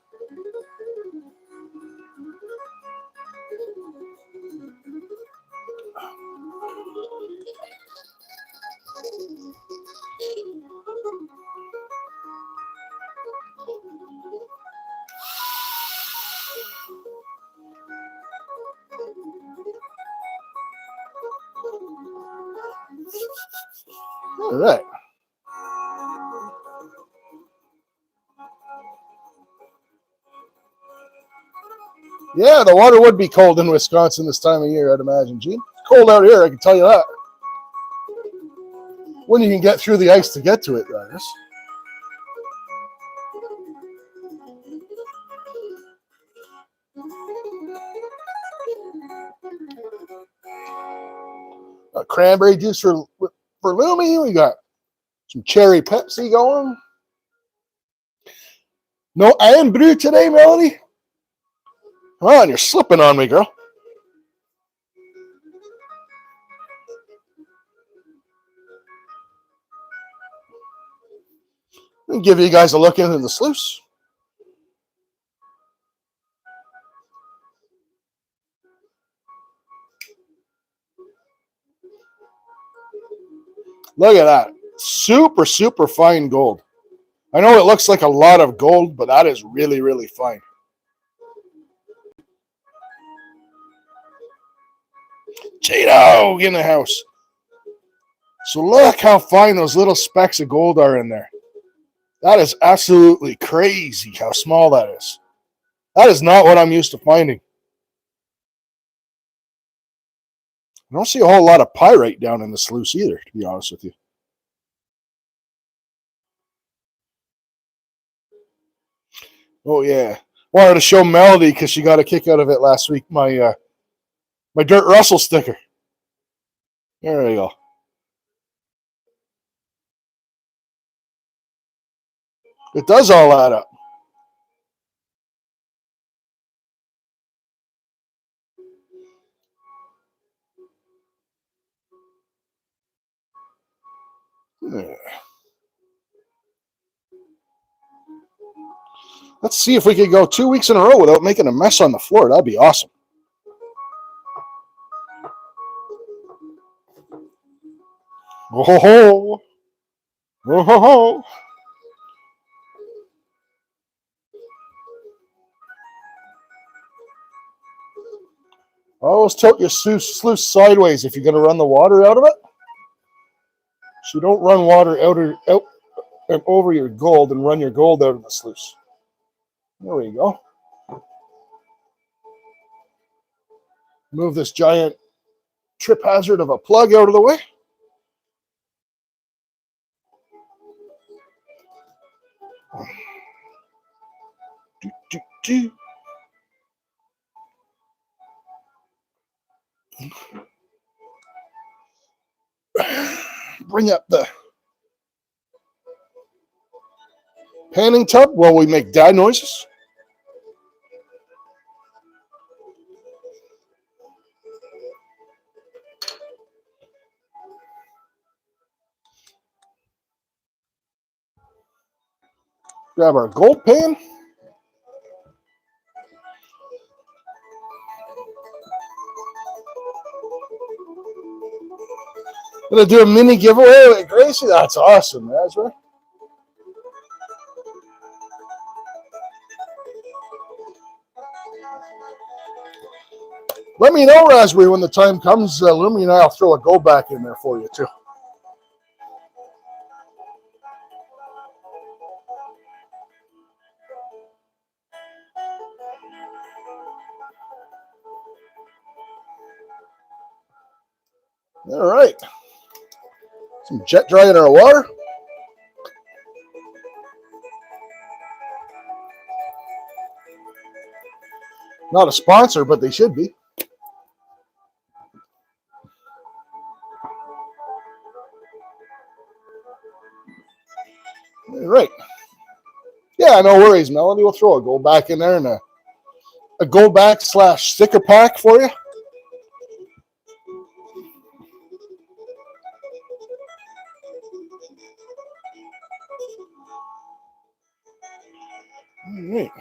[SPEAKER 1] All right. Yeah, the water would be cold in Wisconsin this time of year, I'd imagine, Gene. It's cold out here, I can tell you that. When you can get through the ice to get to it, that is. Cranberry juice for Lumi. We got some cherry Pepsi going. No iron brew today, Melody? Come on, you're slipping on me, girl. Let me give you guys a look into the sluice. Look at that. Super, super fine gold. I know it looks like a lot of gold, but that is really, really fine. Cheeto in the house. So look how fine those little specks of gold are in there. That is absolutely crazy how small that is. That is not what I'm used to finding. I don't see a whole lot of pyrite down in the sluice either, to be honest with you. Oh yeah, wanted to show Melody because she got a kick out of it last week. My Dirt Russell sticker. There we go. It does all add up. Let's see if we could go 2 weeks in a row without making a mess on the floor. That'd be awesome. Oh ho ho! Oh ho ho! Always tilt your sluice sideways if you're going to run the water out of it. So don't run water out over your gold and run your gold out of the sluice. There we go. Move this giant trip hazard of a plug out of the way. Bring up the panning tub while we make dad noises. Grab our gold pan. Gonna do a mini giveaway with Gracie. That's awesome, Raspberry. Let me know, Raspberry, when the time comes. Lumi and I'll throw a go back in there for you too. All right. Some jet dry in our water. Not a sponsor, but they should be. All right. Yeah, no worries, Melanie. We'll throw a go back in there and a go back / sticker pack for you. All right.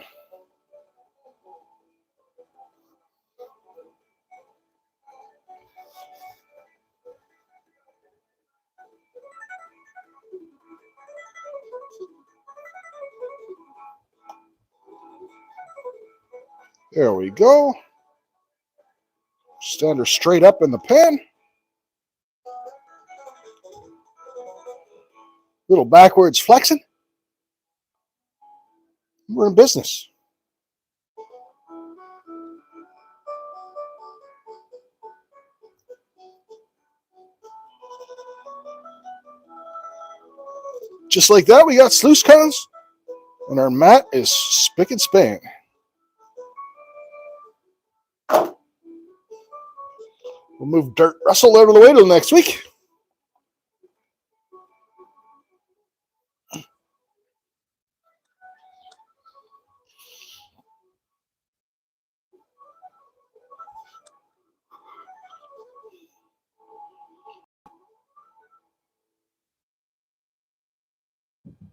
[SPEAKER 1] There we go. Stand her straight up in the pan. Little backwards flexing. We're in business. Just like that, we got sluice cones, and our mat is spick and span. We'll move Dirt Russell out of the way till next week.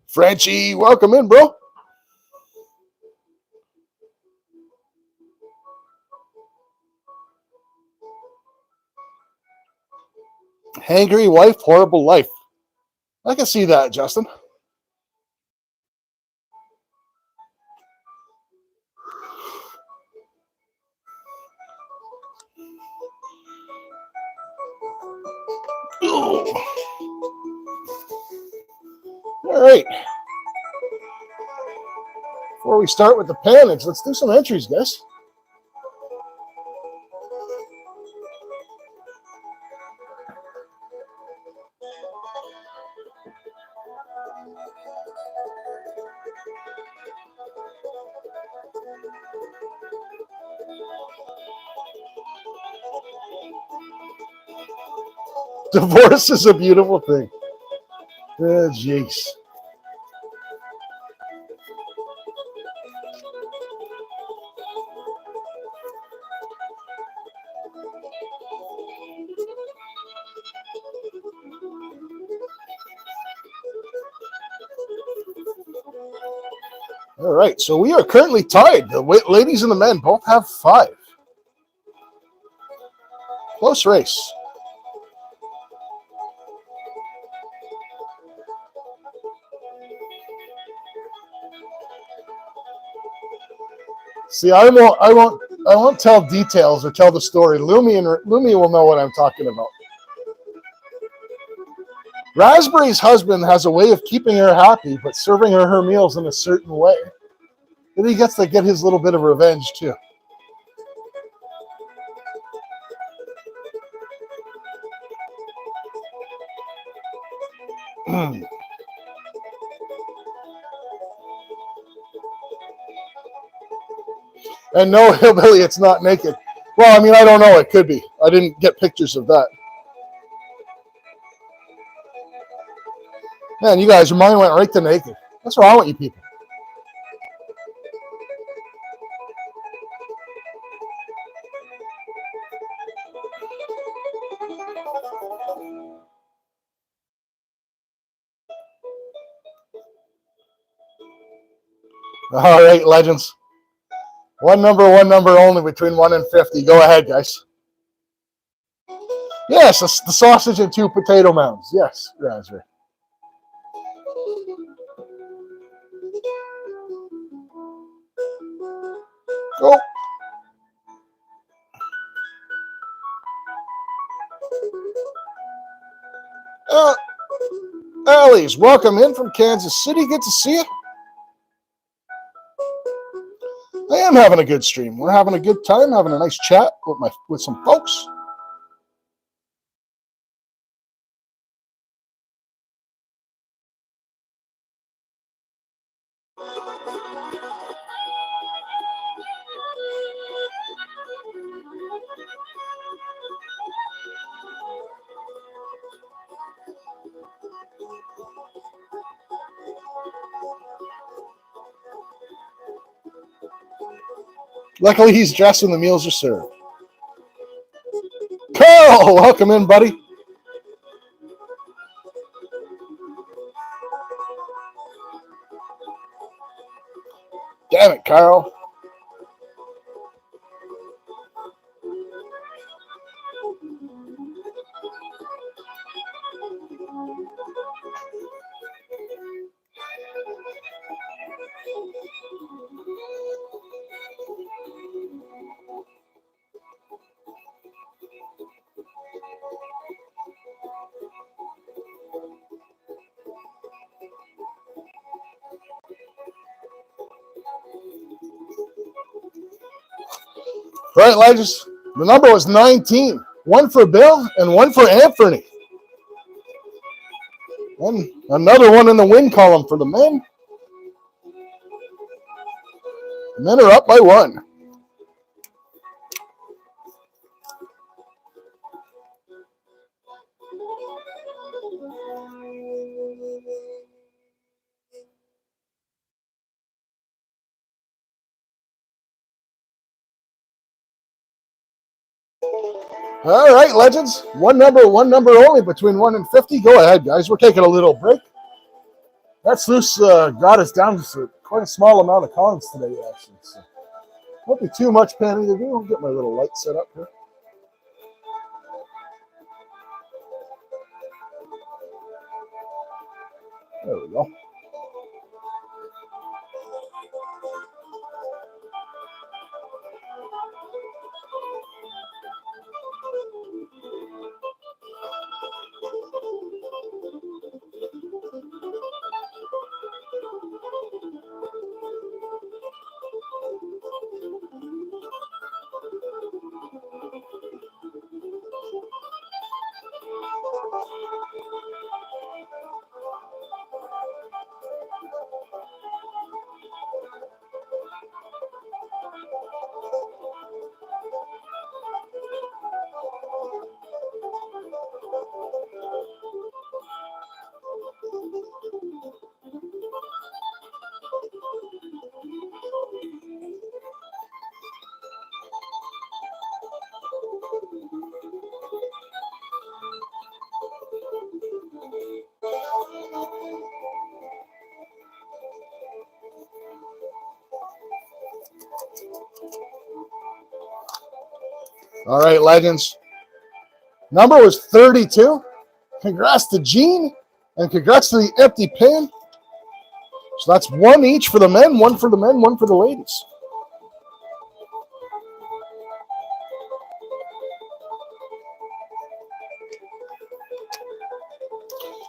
[SPEAKER 1] Frenchie, welcome in, bro. Hangry wife, horrible life. I can see that, Justin. All right. Before we start with the pannage, let's do some entries, guys. Divorce is a beautiful thing. Jeez. All right, so we are currently tied. The ladies and the men both have 5. Close race. See, I won't tell details or tell the story. Lumi will know what I'm talking about. Raspberry's husband has a way of keeping her happy, but serving her meals in a certain way. And he gets to get his little bit of revenge, too. And no, hillbilly, it's not naked. Well, I mean, I don't know. It could be. I didn't get pictures of that. Man, you guys, your mind went right to naked. What's wrong with you people? All right, legends. One number only between 1 and 50. Go ahead, guys. Yes, the sausage and 2 potato mounds. Yes, Raspberry. Oh. Allie's, welcome in from Kansas City. Good to see you. I am having a good stream. We're having a good time, having a nice chat with some folks. Luckily, he's dressed when the meals are served. Carl, welcome in, buddy. Damn it, Carl. Right, legends. The number was 19. 1 for Bill and 1 for Anthony. And another one in the win column for the men. The men are up by 1. All right, legends. One number only between 1 and 50. Go ahead, guys. We're taking a little break. That sluice got us down to quite a small amount of columns today, actually. So won't be too much panning to do. I'll get my little light set up here. There we go. All right, legends. Number was 32. Congrats to Gene, and congrats to the empty pin. So that's one each for the men, one for the men, one for the ladies.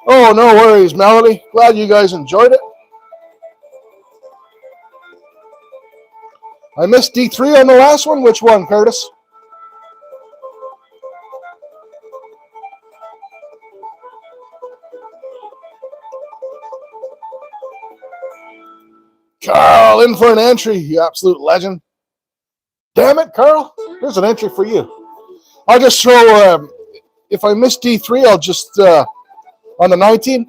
[SPEAKER 1] Oh, no worries, Melody. Glad you guys enjoyed it. I missed D3 on the last one. Which one, Curtis? Carl, in for an entry, you absolute legend. Damn it, Carl. There's an entry for you. I'll just throw, if I miss D3, I'll just, on the 19,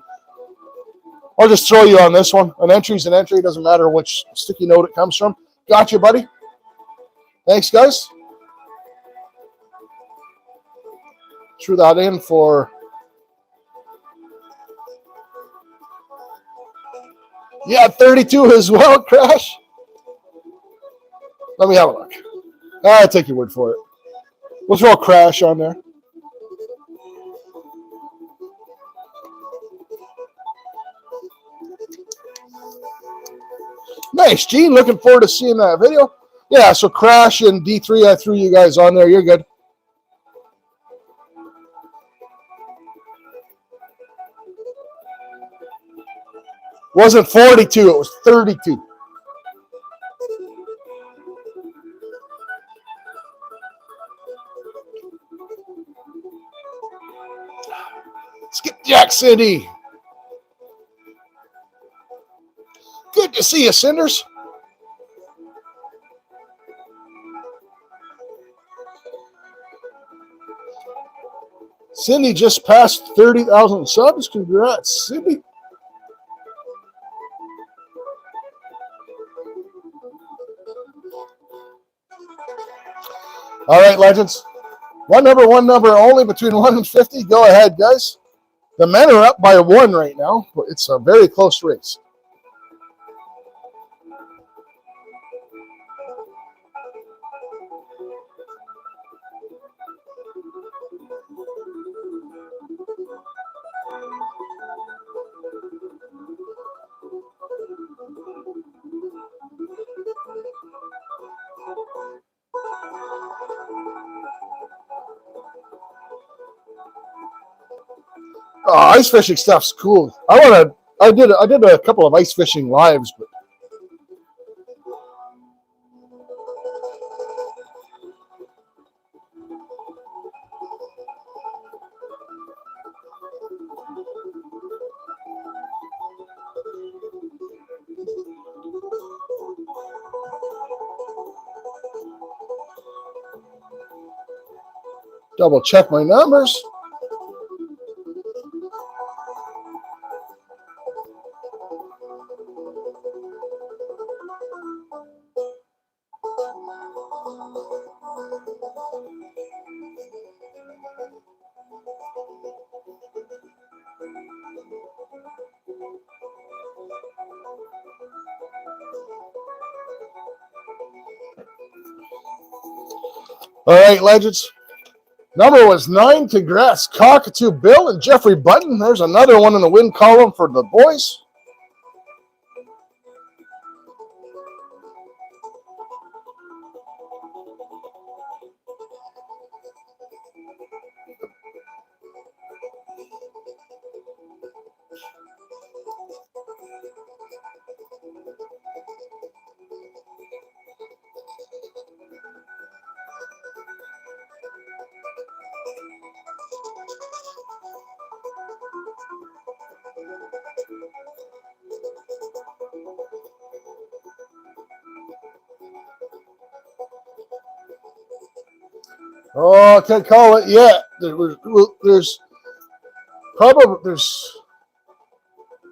[SPEAKER 1] I'll just throw you on this one. An entry's an entry. Doesn't matter which sticky note it comes from. Gotcha, buddy. Thanks, guys. Threw that in for... Yeah, 32 as well, Crash. Let me have a look. I'll take your word for it. We'll throw a Crash on there. Nice, Gene. Looking forward to seeing that video. Yeah, so Crash and D3, I threw you guys on there. You're good. Wasn't 42, it was 32. Skipjack City. Good to see you, Cinders. Cindy just passed 30,000 subs. Congrats, Cindy. All right, legends. One number only between 1 and 50. Go ahead, guys. The men are up by 1 right now, but it's a very close race. Oh, ice fishing stuff's cool. I did a couple of ice fishing lives, but double check my numbers. All right, legends. Number was 9. Congrats, Cockatoo Bill and Jeffrey Button. There's another one in the win column for the boys. Oh, I can't call it yet. There's probably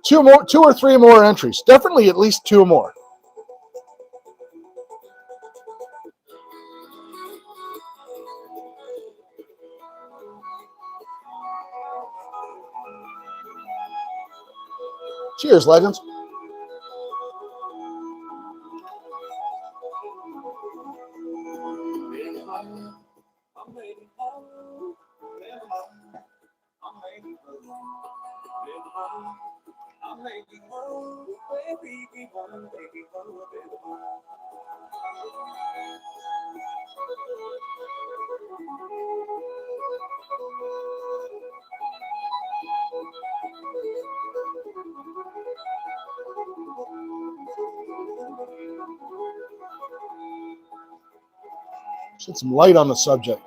[SPEAKER 1] 2 or 3 more entries. Definitely at least 2 more. Cheers, legends. Shed some light on the subject.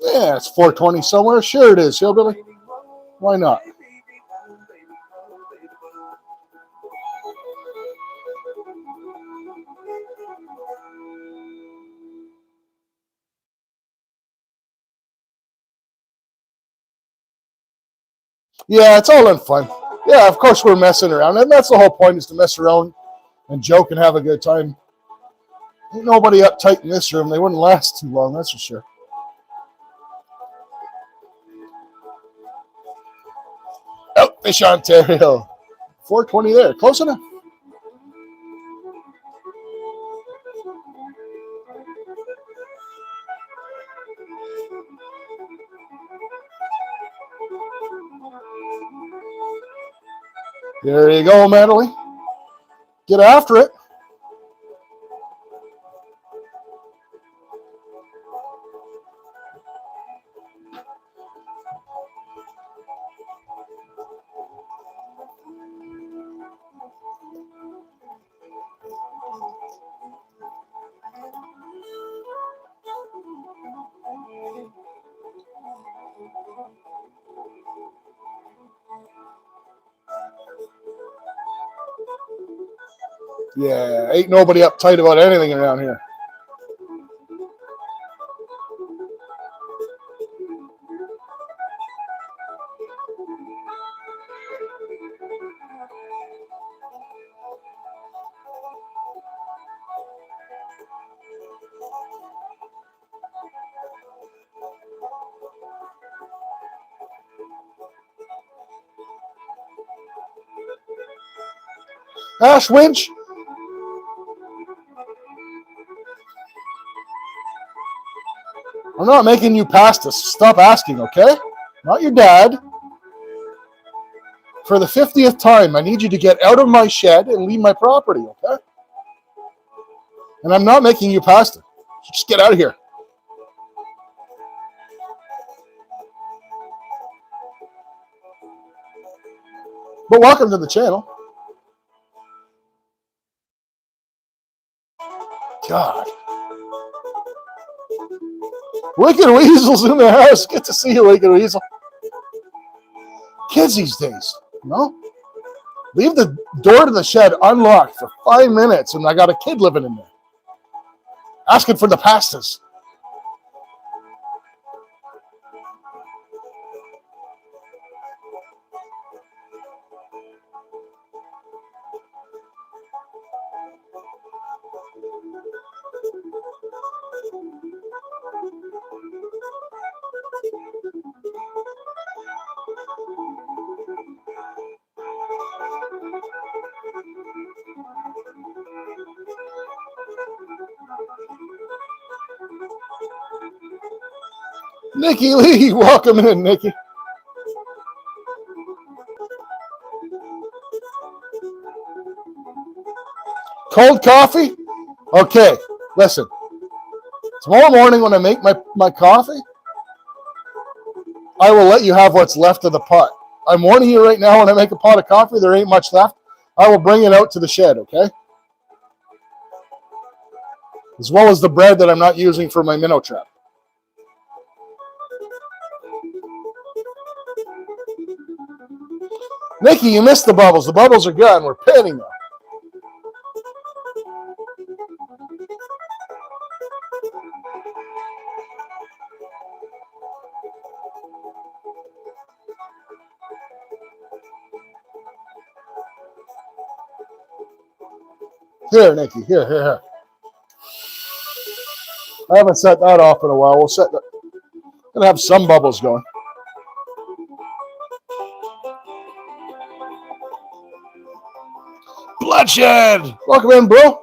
[SPEAKER 1] Yeah, it's 420 somewhere. Sure it is, Hillbilly. Why not? Yeah, it's all in fun. Yeah, of course we're messing around. And that's the whole point, is to mess around and joke and have a good time. Ain't nobody uptight in this room. They wouldn't last too long, that's for sure. Oh, Fish Ontario. 420 there. Close enough. There you go, Madeline. Get after it. Yeah, ain't nobody uptight about anything around here. Ash Winch. I'm not making you pass this. Stop asking, okay? Not your dad. For the 50th time, I need you to get out of my shed and leave my property, okay? And I'm not making you pass it. Just get out of here. But welcome to the channel. God. Wicked Weasel's in the house. Good to see you, Wicked Weasel. Kids these days, you know? Leave the door to the shed unlocked for 5 minutes and I got a kid living in there. Asking for the pastas. Nikki Lee, welcome in, Nikki. Cold coffee? Okay, listen. Tomorrow morning when I make my coffee, I will let you have what's left of the pot. I'm warning you right now, when I make a pot of coffee, there ain't much left. I will bring it out to the shed, okay? As well as the bread that I'm not using for my minnow trap. Nikki, you missed the bubbles. The bubbles are gone. We're pinning them. Here, Nikki. Here. I haven't set that off in a while. We'll set that. Gonna have some bubbles going. Bloodshed! Welcome in, bro.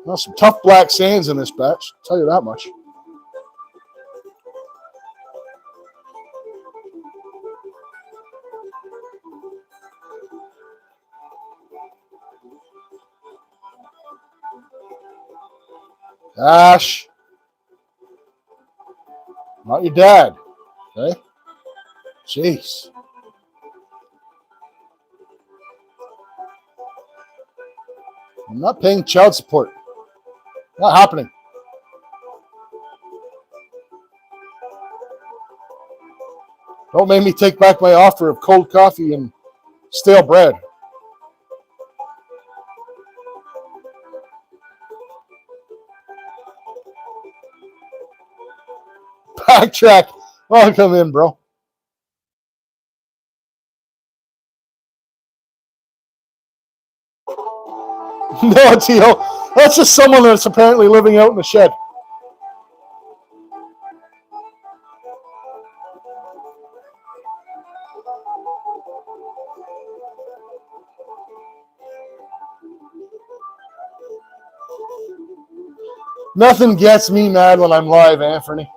[SPEAKER 1] Well, some tough black sands in this batch. I'll tell you that much. Ash. Not your dad. Okay? Jeez. I'm not paying child support. Not happening. Don't make me take back my offer of cold coffee and stale bread. Backtrack. Welcome in, bro. No, Tio. That's just someone that's apparently living out in the shed. Nothing gets me mad when I'm live, Anthony.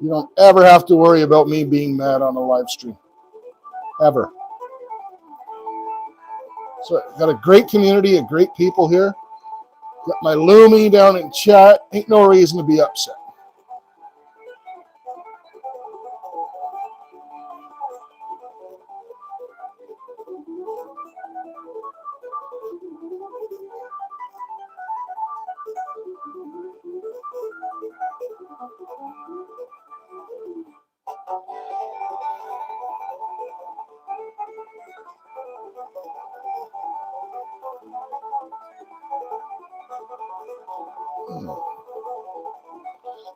[SPEAKER 1] You don't ever have to worry about me being mad on a live stream. Ever. So, got a great community of great people here. Got my Lumi down in chat. Ain't no reason to be upset.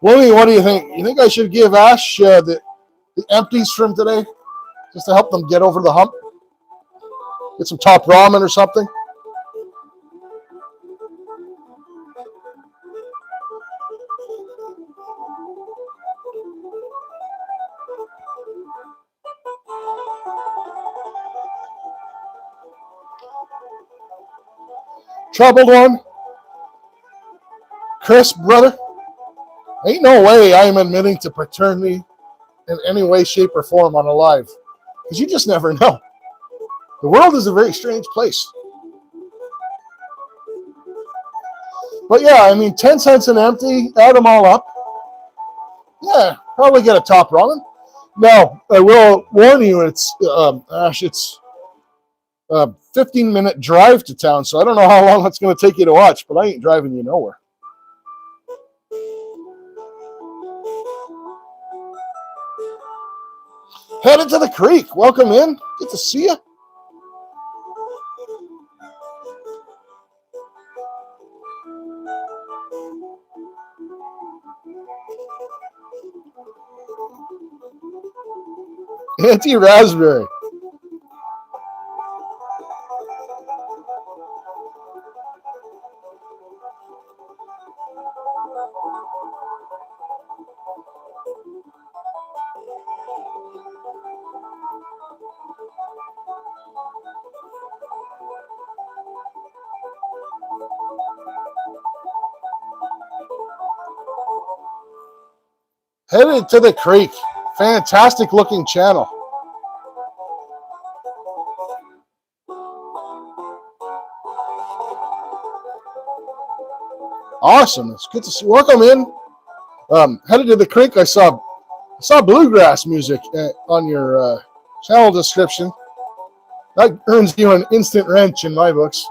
[SPEAKER 1] Willie, what do you think? You think I should give Ash the empties from today just to help them get over the hump? Get some top ramen or something? Troubled one? Chris, brother? Ain't no way I am admitting to paternity in any way, shape, or form on a live. Because you just never know. The world is a very strange place. But yeah, I mean, 10 cents an empty, add them all up. Yeah, probably get a top ramen. Now, I will warn you, Ash, it's a 15-minute drive to town, so I don't know how long it's going to take you to watch, but I ain't driving you nowhere. Headed to the creek. Welcome in. Good to see you. Anti-raspberry. Headed to the creek. Fantastic looking channel. Awesome. It's good to see. Welcome in. Headed to the creek. I saw bluegrass music on your channel description. That earns you an instant wrench in my books.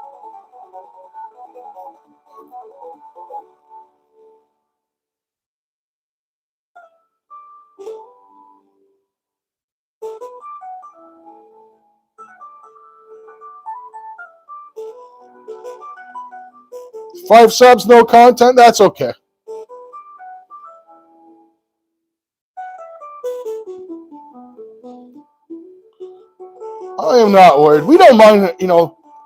[SPEAKER 1] 5 subs, no content. That's okay. I am not worried. We don't mind,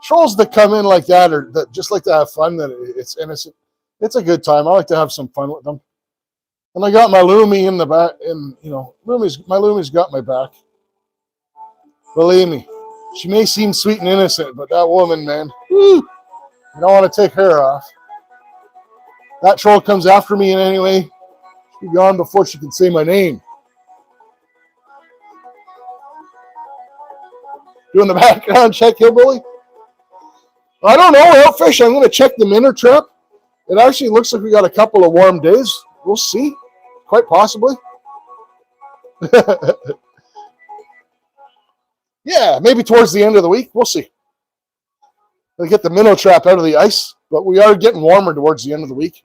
[SPEAKER 1] trolls that come in like that or that just like to have fun. That it's innocent. It's a good time. I like to have some fun with them. And I got my Lumi in the back, and my Lumi's got my back. Believe me, she may seem sweet and innocent, but that woman, man, whew, I don't want to take her off. That troll comes after me in any way. She'll be gone before she can say my name. Doing the background check, Hillbilly? I don't know, Outfish. I'm going to check the minnow trap. It actually looks like we got a couple of warm days. We'll see. Quite possibly. Yeah, maybe towards the end of the week. We'll see. We'll get the minnow trap out of the ice, but we are getting warmer towards the end of the week.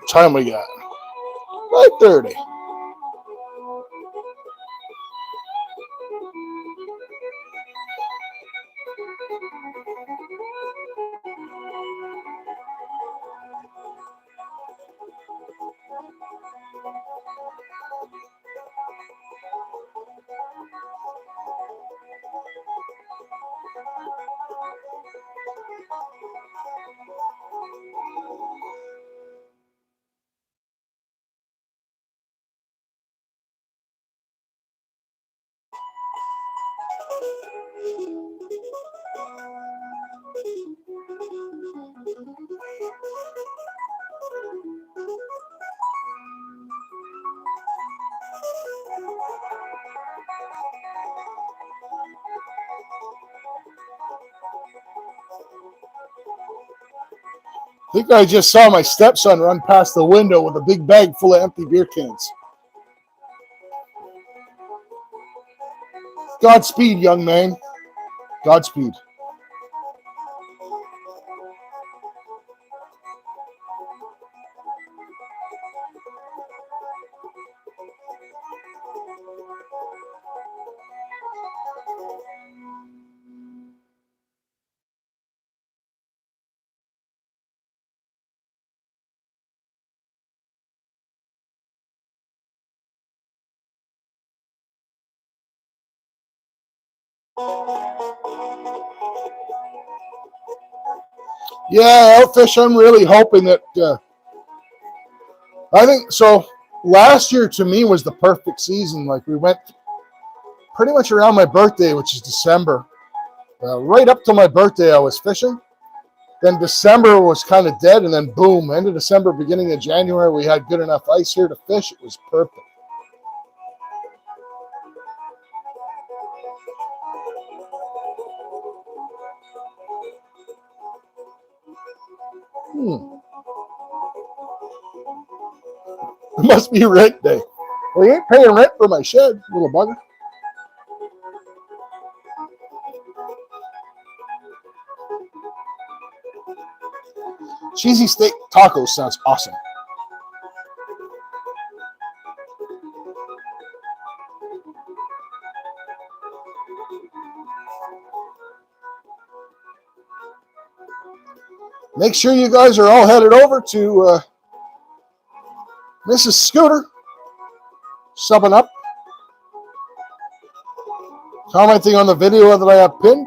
[SPEAKER 1] What time we got? 5:30. I think I just saw my stepson run past the window with a big bag full of empty beer cans. Godspeed, young man. Godspeed. Yeah, Outfish, I'm really hoping that I think so. Last year to me was the perfect season. Like we went pretty much around my birthday, which is December. Right up to my birthday, I was fishing. Then December was kind of dead, and then boom, end of December, beginning of January, we had good enough ice here to fish. It was perfect. It must be rent day. Well, you ain't paying rent for my shed, little bugger. Cheesy steak tacos sounds awesome. Make sure you guys are all headed over to Mrs. Scooter, subbing up, commenting on the video that I have pinned.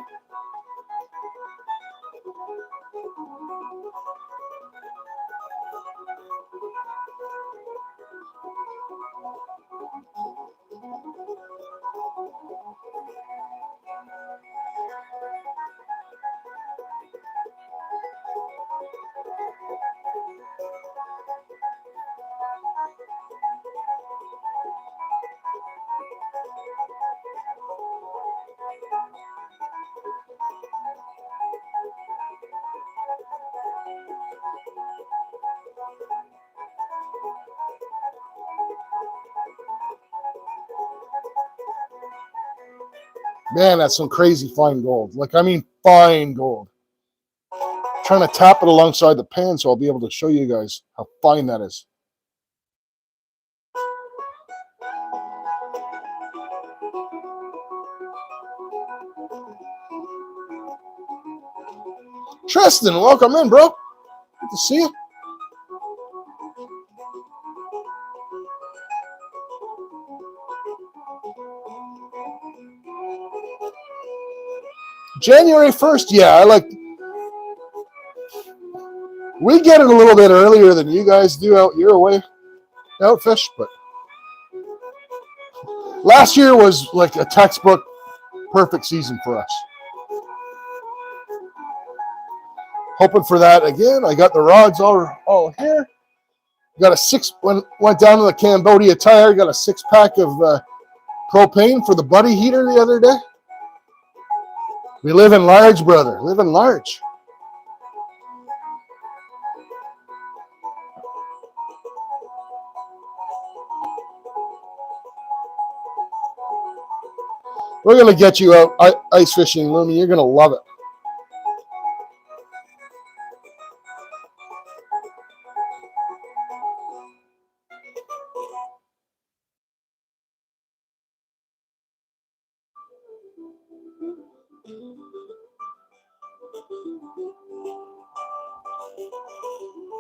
[SPEAKER 1] Man, that's some crazy fine gold. Like, I mean, fine gold. Trying to tap it alongside the pan so I'll be able to show you guys how fine that is. Tristan, welcome in, bro. Good to see you. January 1st, yeah, we get it a little bit earlier than you guys do out your way, outfish, but last year was like a textbook perfect season for us. Hoping for that again. I got the rods all here. Got a went down to the Cambodia Tire, got a 6-pack of propane for the buddy heater the other day. We live in large, brother. Live in large. We're going to get you out ice fishing, Lumi. You're going to love it.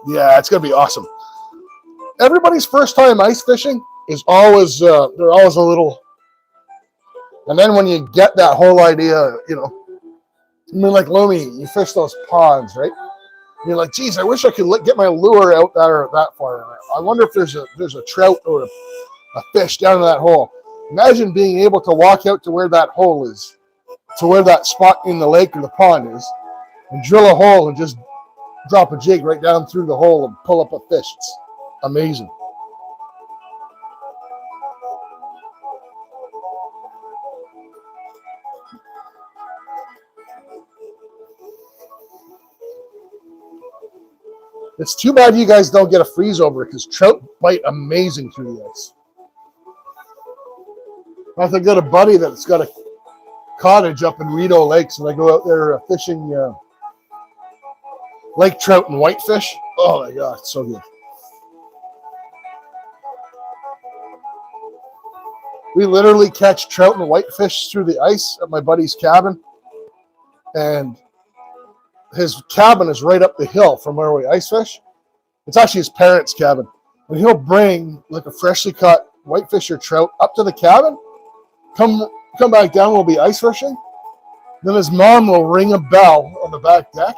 [SPEAKER 1] Yeah, it's going to be awesome. Everybody's first time ice fishing is always, they're always a little, and then when you get that whole idea, you know, I mean, like Lumi, you fish those ponds, right? You're like, geez, I wish I could get my lure out there that far. I wonder if there's a trout or a fish down in that hole. Imagine being able to walk out to where that hole is, to where that spot in the lake or the pond is, and drill a hole and just drop a jig right down through the hole and pull up a fish. It's amazing. It's too bad you guys don't get a freeze over because trout bite amazing through the ice. I've got a buddy that's got a cottage up in Rideau Lakes, and I go out there fishing lake trout and whitefish. Oh my God, it's so good. We literally catch trout and whitefish through the ice at my buddy's cabin, and his cabin is right up the hill from where we ice fish. It's actually his parents' cabin, and he'll bring like a freshly caught whitefish or trout up to the cabin, come back down, we'll be ice fishing. Then his mom will ring a bell on the back deck,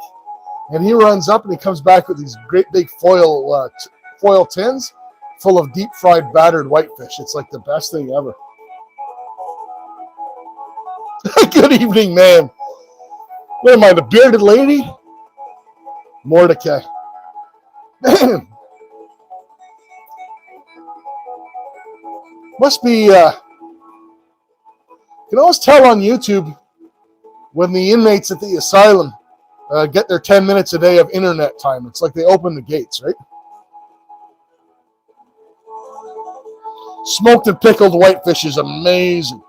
[SPEAKER 1] and he runs up and he comes back with these great big foil tins full of deep fried battered whitefish. It's like the best thing ever. Good evening, man. What am I, the bearded lady? Mordecai. Must be, you can always tell on YouTube when the inmates at the asylum get their 10 minutes a day of internet time. It's like they open the gates, right? Smoked and pickled whitefish is amazing.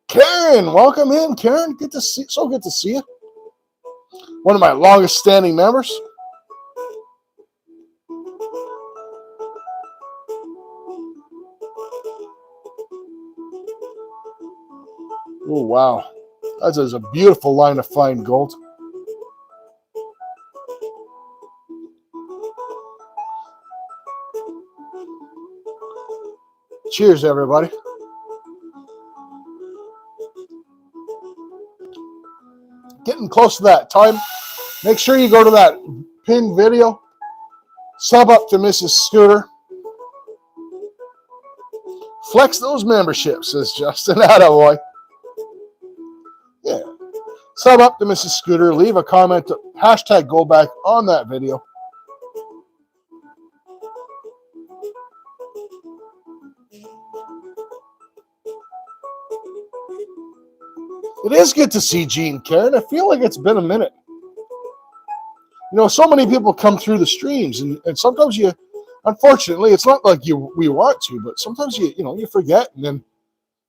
[SPEAKER 1] Karen, welcome in, Karen. Good to see you. One of my longest standing members. Oh, wow. That is a beautiful line of fine gold. Cheers, everybody. Getting close to that time. Make sure you go to that pinned video. Sub up to Mrs. Scooter. Flex those memberships, says Justin. Attaboy. Yeah. Sub up to Mrs. Scooter. Leave a comment. Hashtag go back on that video. It is good to see Gene, Karen. I feel like it's been a minute. You know, so many people come through the streams, and sometimes you, unfortunately, it's not like we want to, but sometimes you forget, and then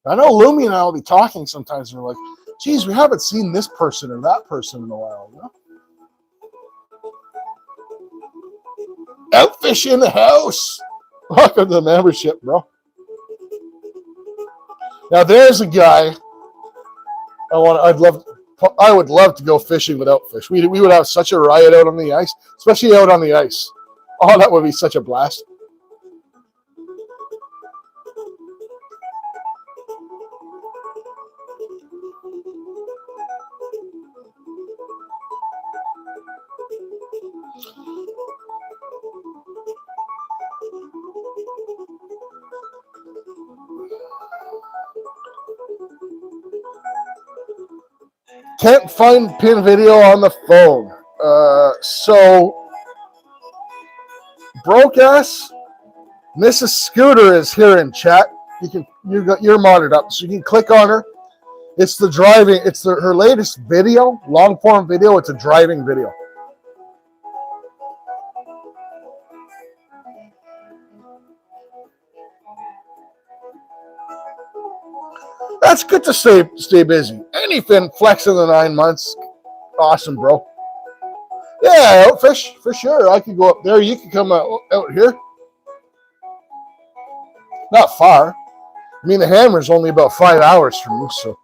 [SPEAKER 1] I know Lumi and I will be talking sometimes, and we're like, geez, we haven't seen this person or that person in a while, you know? Outfish in the house. Welcome to the membership, bro. Now there's a guy I would love to go fishing with Outfish. We would have such a riot out on the ice, especially out on the ice. Oh, that would be such a blast. Can't find pin video on the phone. So broke ass. Mrs. Scooter is here in chat. You're modded up, so you can click on her. It's the driving. It's her latest video, long form video. It's a driving video. That's good to stay busy. Anything flexing the 9 months. Awesome, bro. Yeah, Outfish, for sure. I could go up there. You could come out here. Not far. I mean, the Hammer's only about 5 hours from you, so.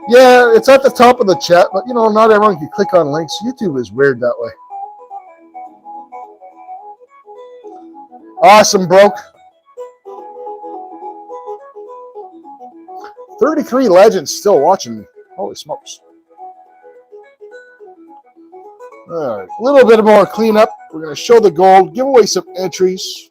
[SPEAKER 1] Yeah, it's at the top of the chat, but, not everyone can click on links. YouTube is weird that way. Awesome, broke. 33 legends still watching me. Holy smokes. All right, a little bit more cleanup. We're going to show the gold, give away some entries.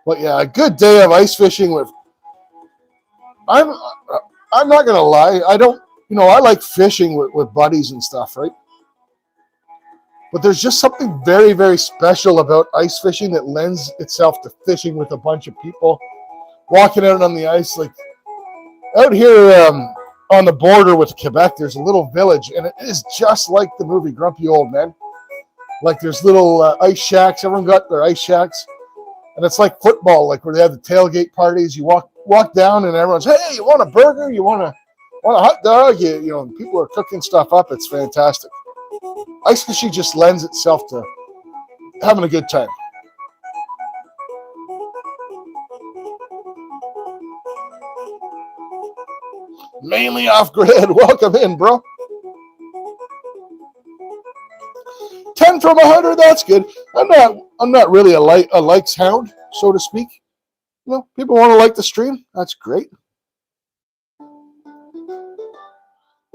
[SPEAKER 1] But yeah, a good day of ice fishing with. I'm not going to lie. I like fishing with buddies and stuff, right? But there's just something very, very special about ice fishing that lends itself to fishing with a bunch of people, walking out on the ice. Like out here on the border with Quebec, there's a little village, and it is just like the movie Grumpy Old Men. Like there's little ice shacks. Everyone got their ice shacks, and it's like football, like where they have the tailgate parties. You walk down, and everyone's, hey, you want a burger? You want a hot dog? People are cooking stuff up. It's fantastic. Ice fishing just lends itself to having a good time. Mainly off grid. Welcome in, bro. 10 from 100. That's good. I'm not really a likes hound, so to speak. People want to like the stream. That's great.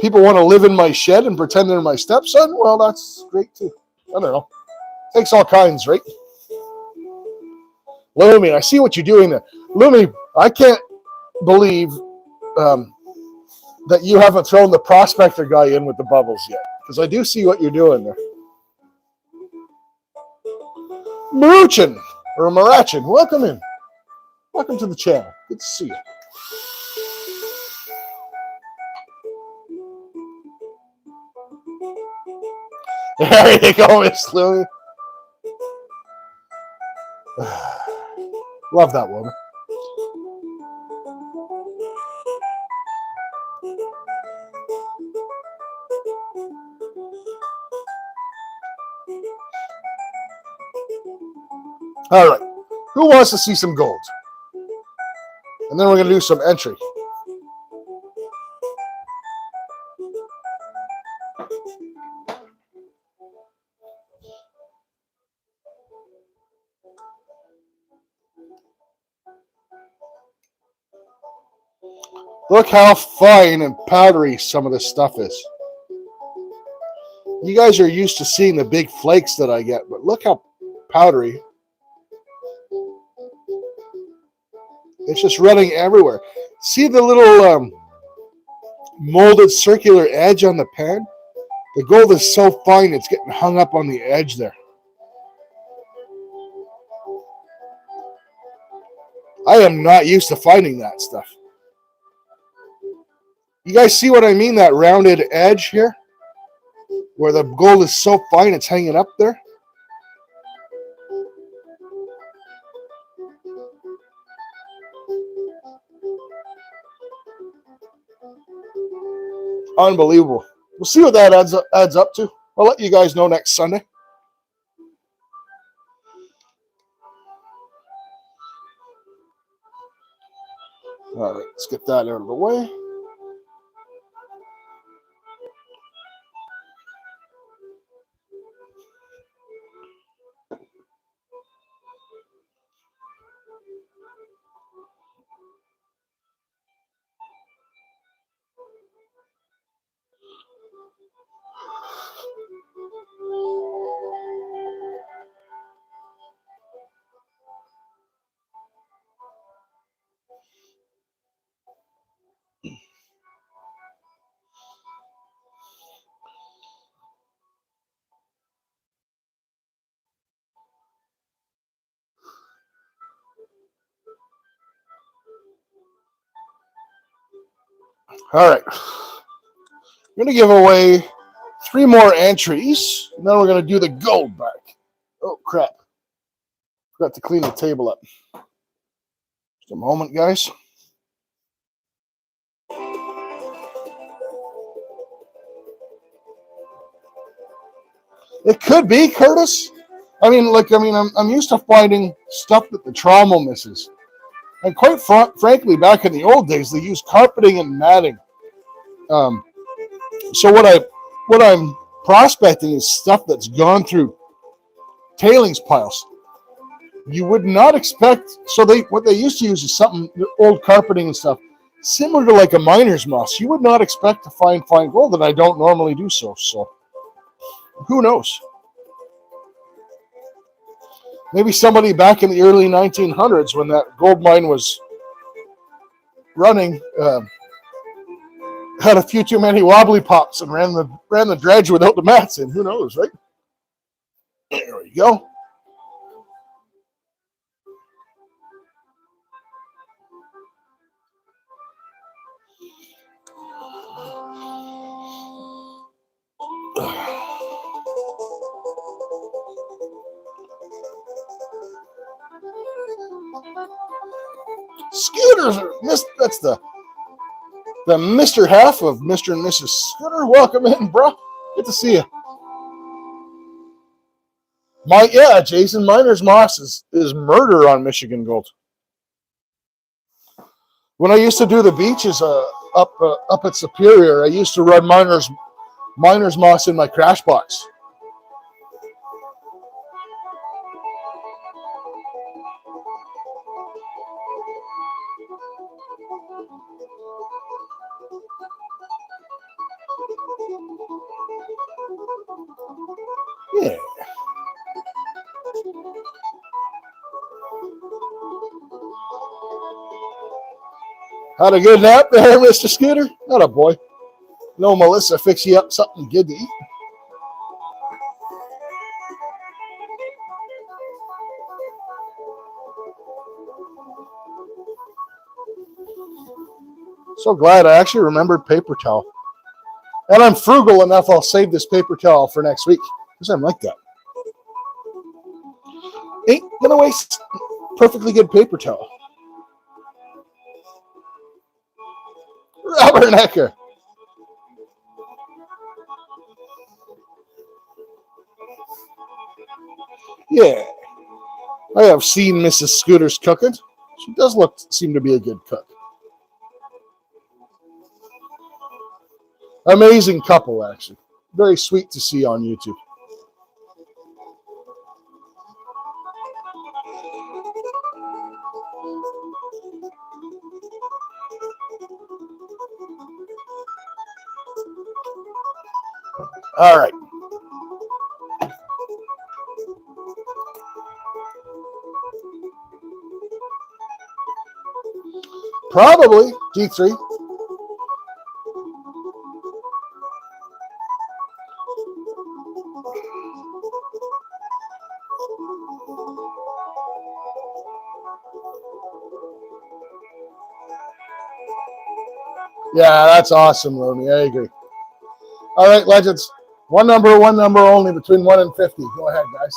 [SPEAKER 1] People want to live in my shed and pretend they're my stepson. Well, that's great too. I don't know. Takes all kinds, right? Lumi, I see what you're doing there. Lumi, I can't believe that you haven't thrown the prospector guy in with the bubbles yet, because I do see what you're doing there. Maruchin, or Marachin, welcome in. Welcome to the channel. Good to see you. There you go, Miss Louie. Love that woman. All right. Who wants to see some gold? And then we're going to do some entry. Look how fine and powdery some of this stuff is. You guys are used to seeing the big flakes that I get, but look how powdery. It's just running everywhere. See the little molded circular edge on the pan? The gold is so fine, it's getting hung up on the edge there. I am not used to finding that stuff. You guys see what I mean? That rounded edge here? Where the gold is so fine, it's hanging up there? Unbelievable. We'll see what that adds up to. I'll let you guys know next Sunday. All right, let's get that out of the way. All right. I'm going to give away 3 more entries, and then we're going to do the gold back. Oh, crap. Forgot to clean the table up. Just a moment, guys. It could be, Curtis. I'm used to finding stuff that the trauma misses. And quite frankly, back in the old days, they used carpeting and matting. So what I'm prospecting is stuff that's gone through tailings piles. You would not expect. So what they used to use is something old carpeting and stuff, similar to like a miner's moss. You would not expect to find fine gold, and I don't normally do so. So who knows? Maybe somebody back in the early 1900s, when that gold mine was running, had a few too many wobbly pops and ran the dredge without the mats in. Who knows, right? There we go. Scooters are that's the Mr. half of Mr. and Mrs. Scooter. Welcome in, bro. Good to see you. Jason, miner's moss is murder on Michigan gold. When I used to do the beaches up at Superior, I used to run miner's moss in my crash box. Yeah. Had a good nap there, Mr. Scooter? Not a boy. No, Melissa, fix you up something good to eat. So glad I actually remembered paper towel. And I'm frugal enough, I'll save this paper towel for next week. Because I'm like that. Ain't gonna waste perfectly good paper towel. Rubbernecker. Yeah. I have seen Mrs. Scooter's cooking. She does seem to be a good cook. Amazing couple, actually. Very sweet to see on YouTube. All right. Probably D3. Yeah, that's awesome, Looney. I agree. All right, legends. One number only between 1 and 50. Go ahead, guys.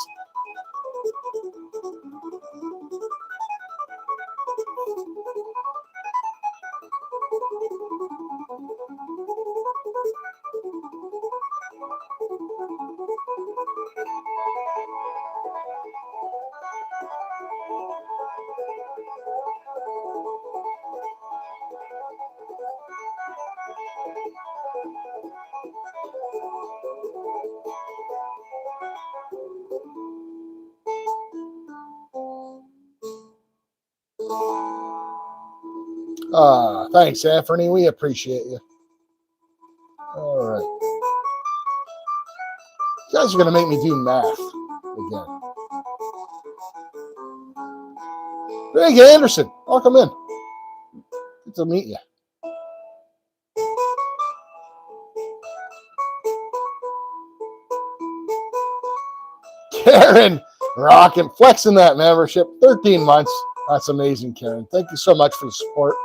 [SPEAKER 1] Thanks, Anthony. We appreciate you. All right. You guys are going to make me do math again. Greg Anderson, welcome in. Good to meet you. Karen, rocking, flexing that membership. 13 months. That's amazing, Karen. Thank you so much for the support.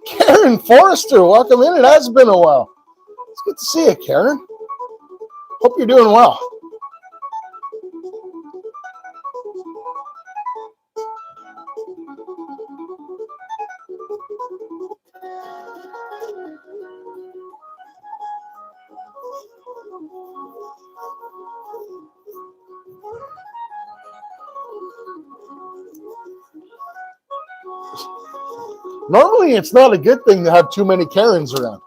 [SPEAKER 1] Karen Forrester, welcome in. It has been a while. It's good to see you, Karen. Hope you're doing well. Normally, it's not a good thing to have too many Karens around.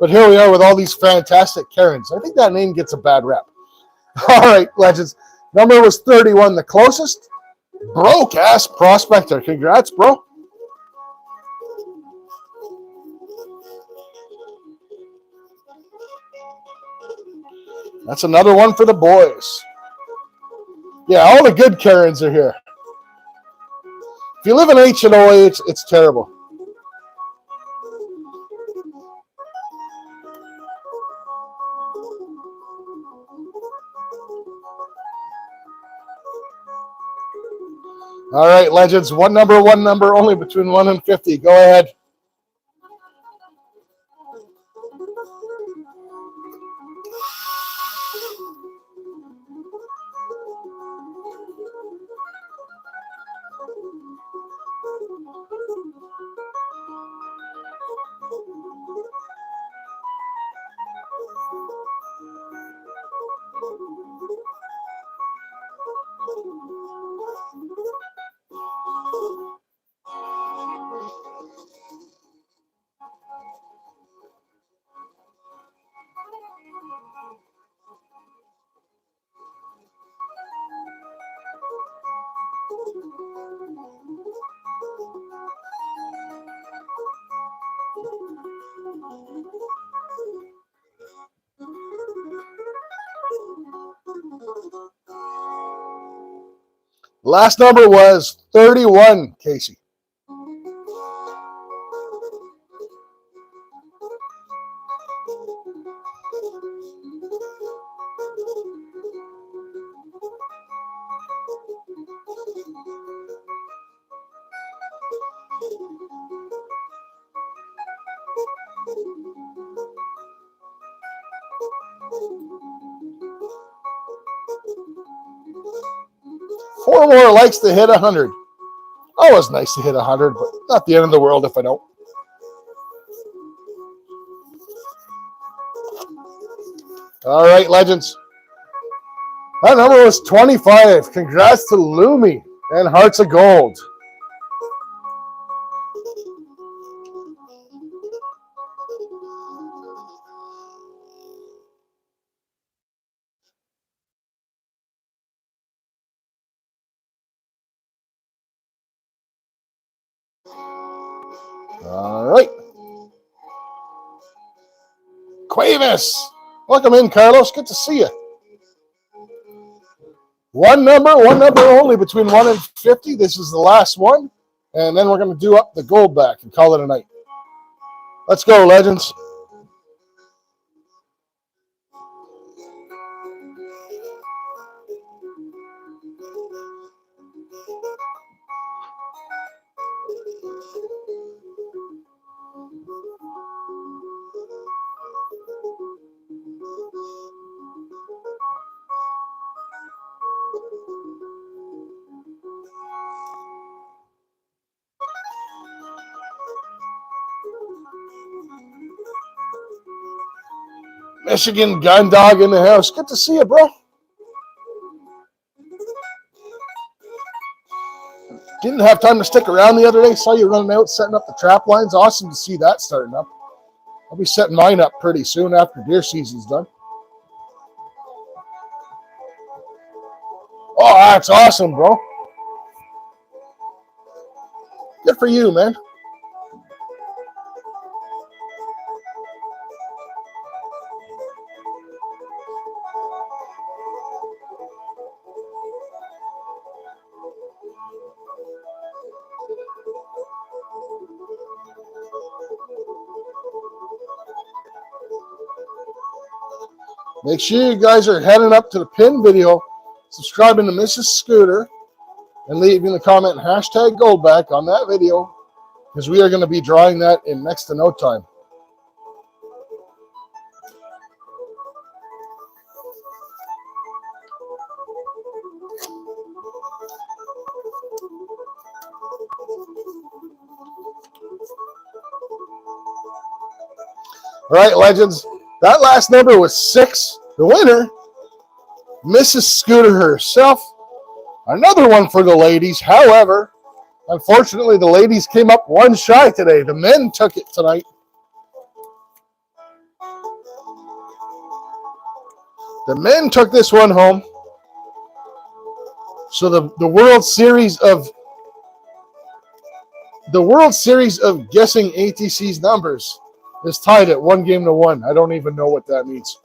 [SPEAKER 1] But here we are with all these fantastic Karens. I think that name gets a bad rep. All right, legends. Number was 31, the closest. Broke-ass prospector. Congrats, bro. That's another one for the boys. Yeah, all the good Karens are here. If you live in H&OA, it's terrible. All right, legends. One number only between 1 and 50. Go ahead. Last number was 31, Casey. Four more likes to hit 100. Always nice to hit 100, but not the end of the world if I don't. All right, legends. That number was 25. Congrats to Lumi and Hearts of Gold. All right. Cuevas. Welcome in, Carlos. Good to see you. One number only between 1 and 50. This is the last one. And then we're going to do up the gold back and call it a night. Let's go, legends. Michigan Gun Dog in the house. Good to see you, bro. Didn't have time to stick around the other day. Saw you running out, setting up the trap lines. Awesome to see that starting up. I'll be setting mine up pretty soon after deer season's done. Oh, that's awesome, bro. Good for you, man. Make sure you guys are heading up to the pin video, subscribing to Mrs. Scooter, and leaving a comment hashtag Goldback on that video, because we are going to be drawing that in next to no time. All right, legends. That last number was 6. The winner, Mrs. Scooter herself. Another one for the ladies. However, unfortunately, the ladies came up one shy today. The men took it tonight. The men took this one home. So the World Series of guessing ATC's numbers is tied at 1-1. I don't even know what that means.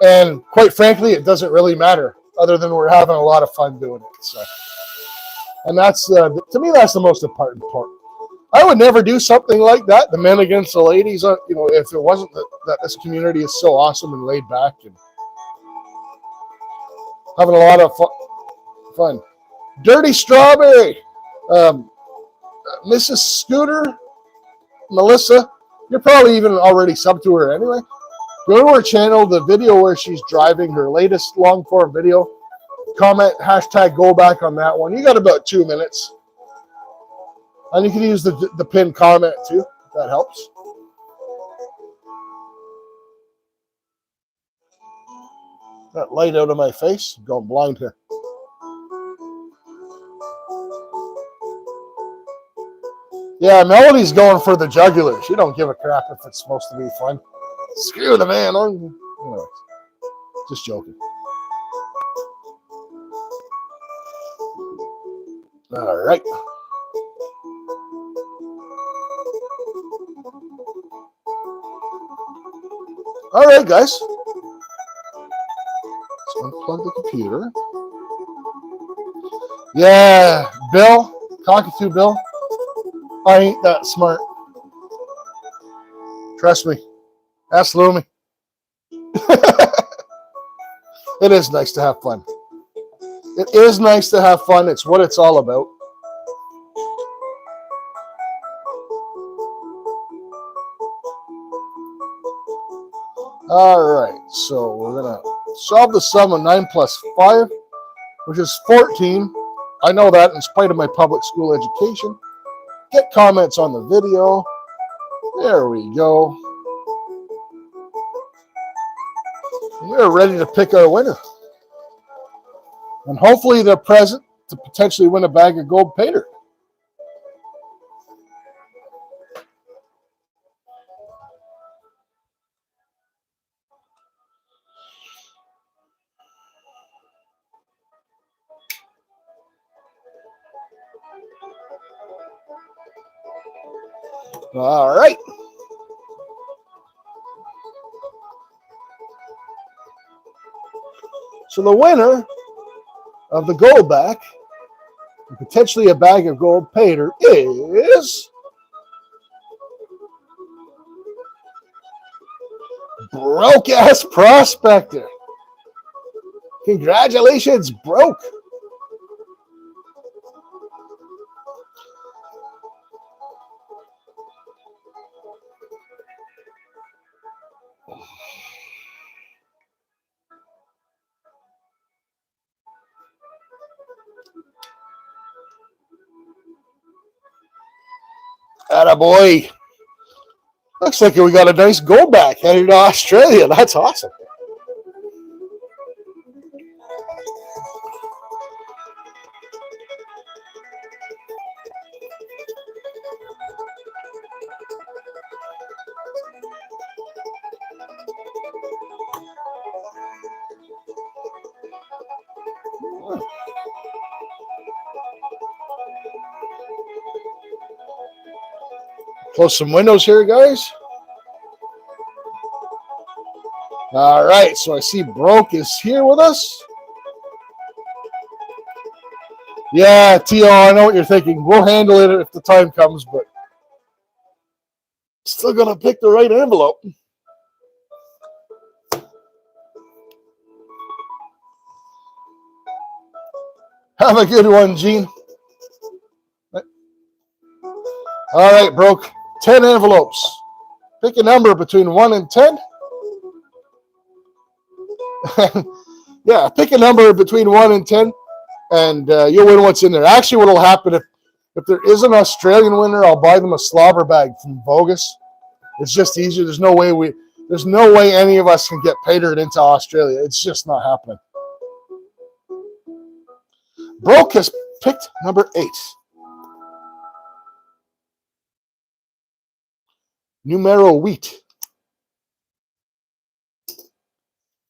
[SPEAKER 1] And quite frankly, it doesn't really matter, other than we're having a lot of fun doing it. So, and that's to me, that's the most important part. I would never do something like that, the men against the ladies. If it wasn't that this community is so awesome and laid back and having a lot of fun. Dirty Strawberry, Mrs. Scooter, Melissa, you're probably even already subbed to her anyway. Go to her channel, the video where she's driving, her latest long form video. Comment hashtag go back on that one. You got about 2 minutes. And you can use the pinned comment too, if that helps. That light out of my face, I'm going blind here. Yeah, Melody's going for the jugular. She don't give a crap if it's supposed to be fun. Screw the man. Just joking. All right. All right, guys. Let's unplug the computer. Yeah, Bill, Cockatoo Bill. I ain't that smart. Trust me. Ask Lumi. It is nice to have fun. It is nice to have fun. It's what it's all about. All right, so we're going to solve the sum of 9 plus 5, which is 14. I know that in spite of my public school education. Get comments on the video. There we go. We're ready to pick our winner. And hopefully they're present to potentially win a bag of gold painter. All right. So the winner of the gold back, and potentially a bag of gold pater, is Broke Ass Prospector. Congratulations, Broke. Attaboy. Looks like we got a nice gold back headed to Australia. That's awesome. Close some windows here, guys. All right, so I see Broke is here with us. Yeah, T.O., I know what you're thinking. We'll handle it if the time comes, but still going to pick the right envelope. Have a good one, Gene. All right, Broke. 10 envelopes. Pick a number between 1 and 10. Yeah, pick a number between 1 and 10, and you'll win what's in there. Actually, what will happen if there is an Australian winner, I'll buy them a slobber bag from Bogus. It's just easier. There's no way any of us can get patered into Australia. It's just not happening. Broke has picked number 8. Numero 8.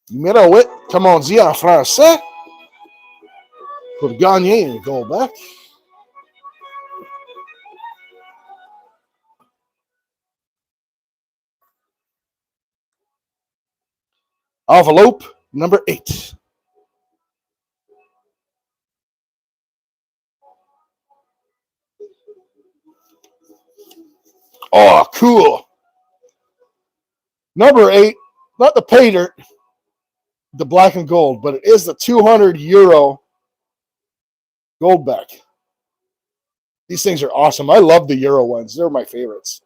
[SPEAKER 1] Numéro 8, comme on dit en français, pour gagner un gold back. Envelope number 8. Oh, cool. Number 8, not the pater, the black and gold, but it is the 200 euro gold back. These things are awesome. I love the euro ones. They're my favorites.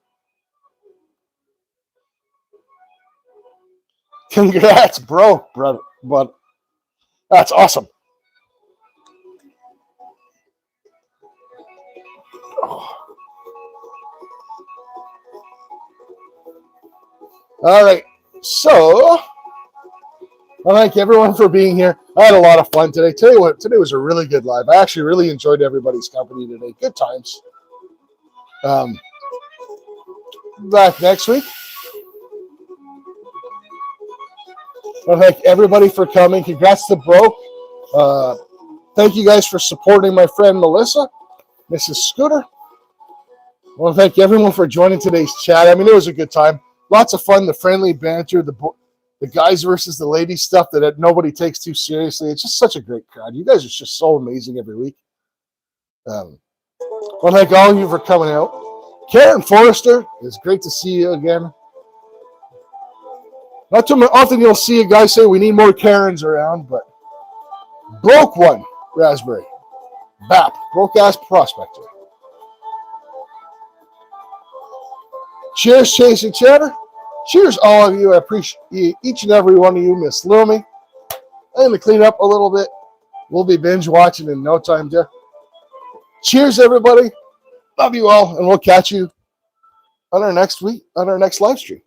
[SPEAKER 1] Congrats, bro, brother. But that's awesome. Oh. All right. So I thank everyone for being here. I had a lot of fun today. Tell you what, today was a really good live. I actually really enjoyed everybody's company today. Good times. Back next week. I thank everybody for coming. Congrats to Broke. Thank you guys for supporting my friend Melissa, Mrs. Scooter. I want to thank everyone for joining today's chat. I mean, it was a good time. Lots of fun, the friendly banter, the guys versus the ladies stuff that nobody takes too seriously. It's just such a great crowd. You guys are just so amazing every week. Well, thank all of you for coming out. Karen Forrester, it's great to see you again. Not too often you'll see a guy say we need more Karens around, but Broke one, Raspberry. BAP, Broke Ass Prospector. Cheers, Chase and Cheddar. Cheers, all of you. I appreciate each and every one of you. Miss Lumi. I'm going to clean up a little bit. We'll be binge watching in no time, Jeff. Cheers, everybody. Love you all, and we'll catch you on our next live stream.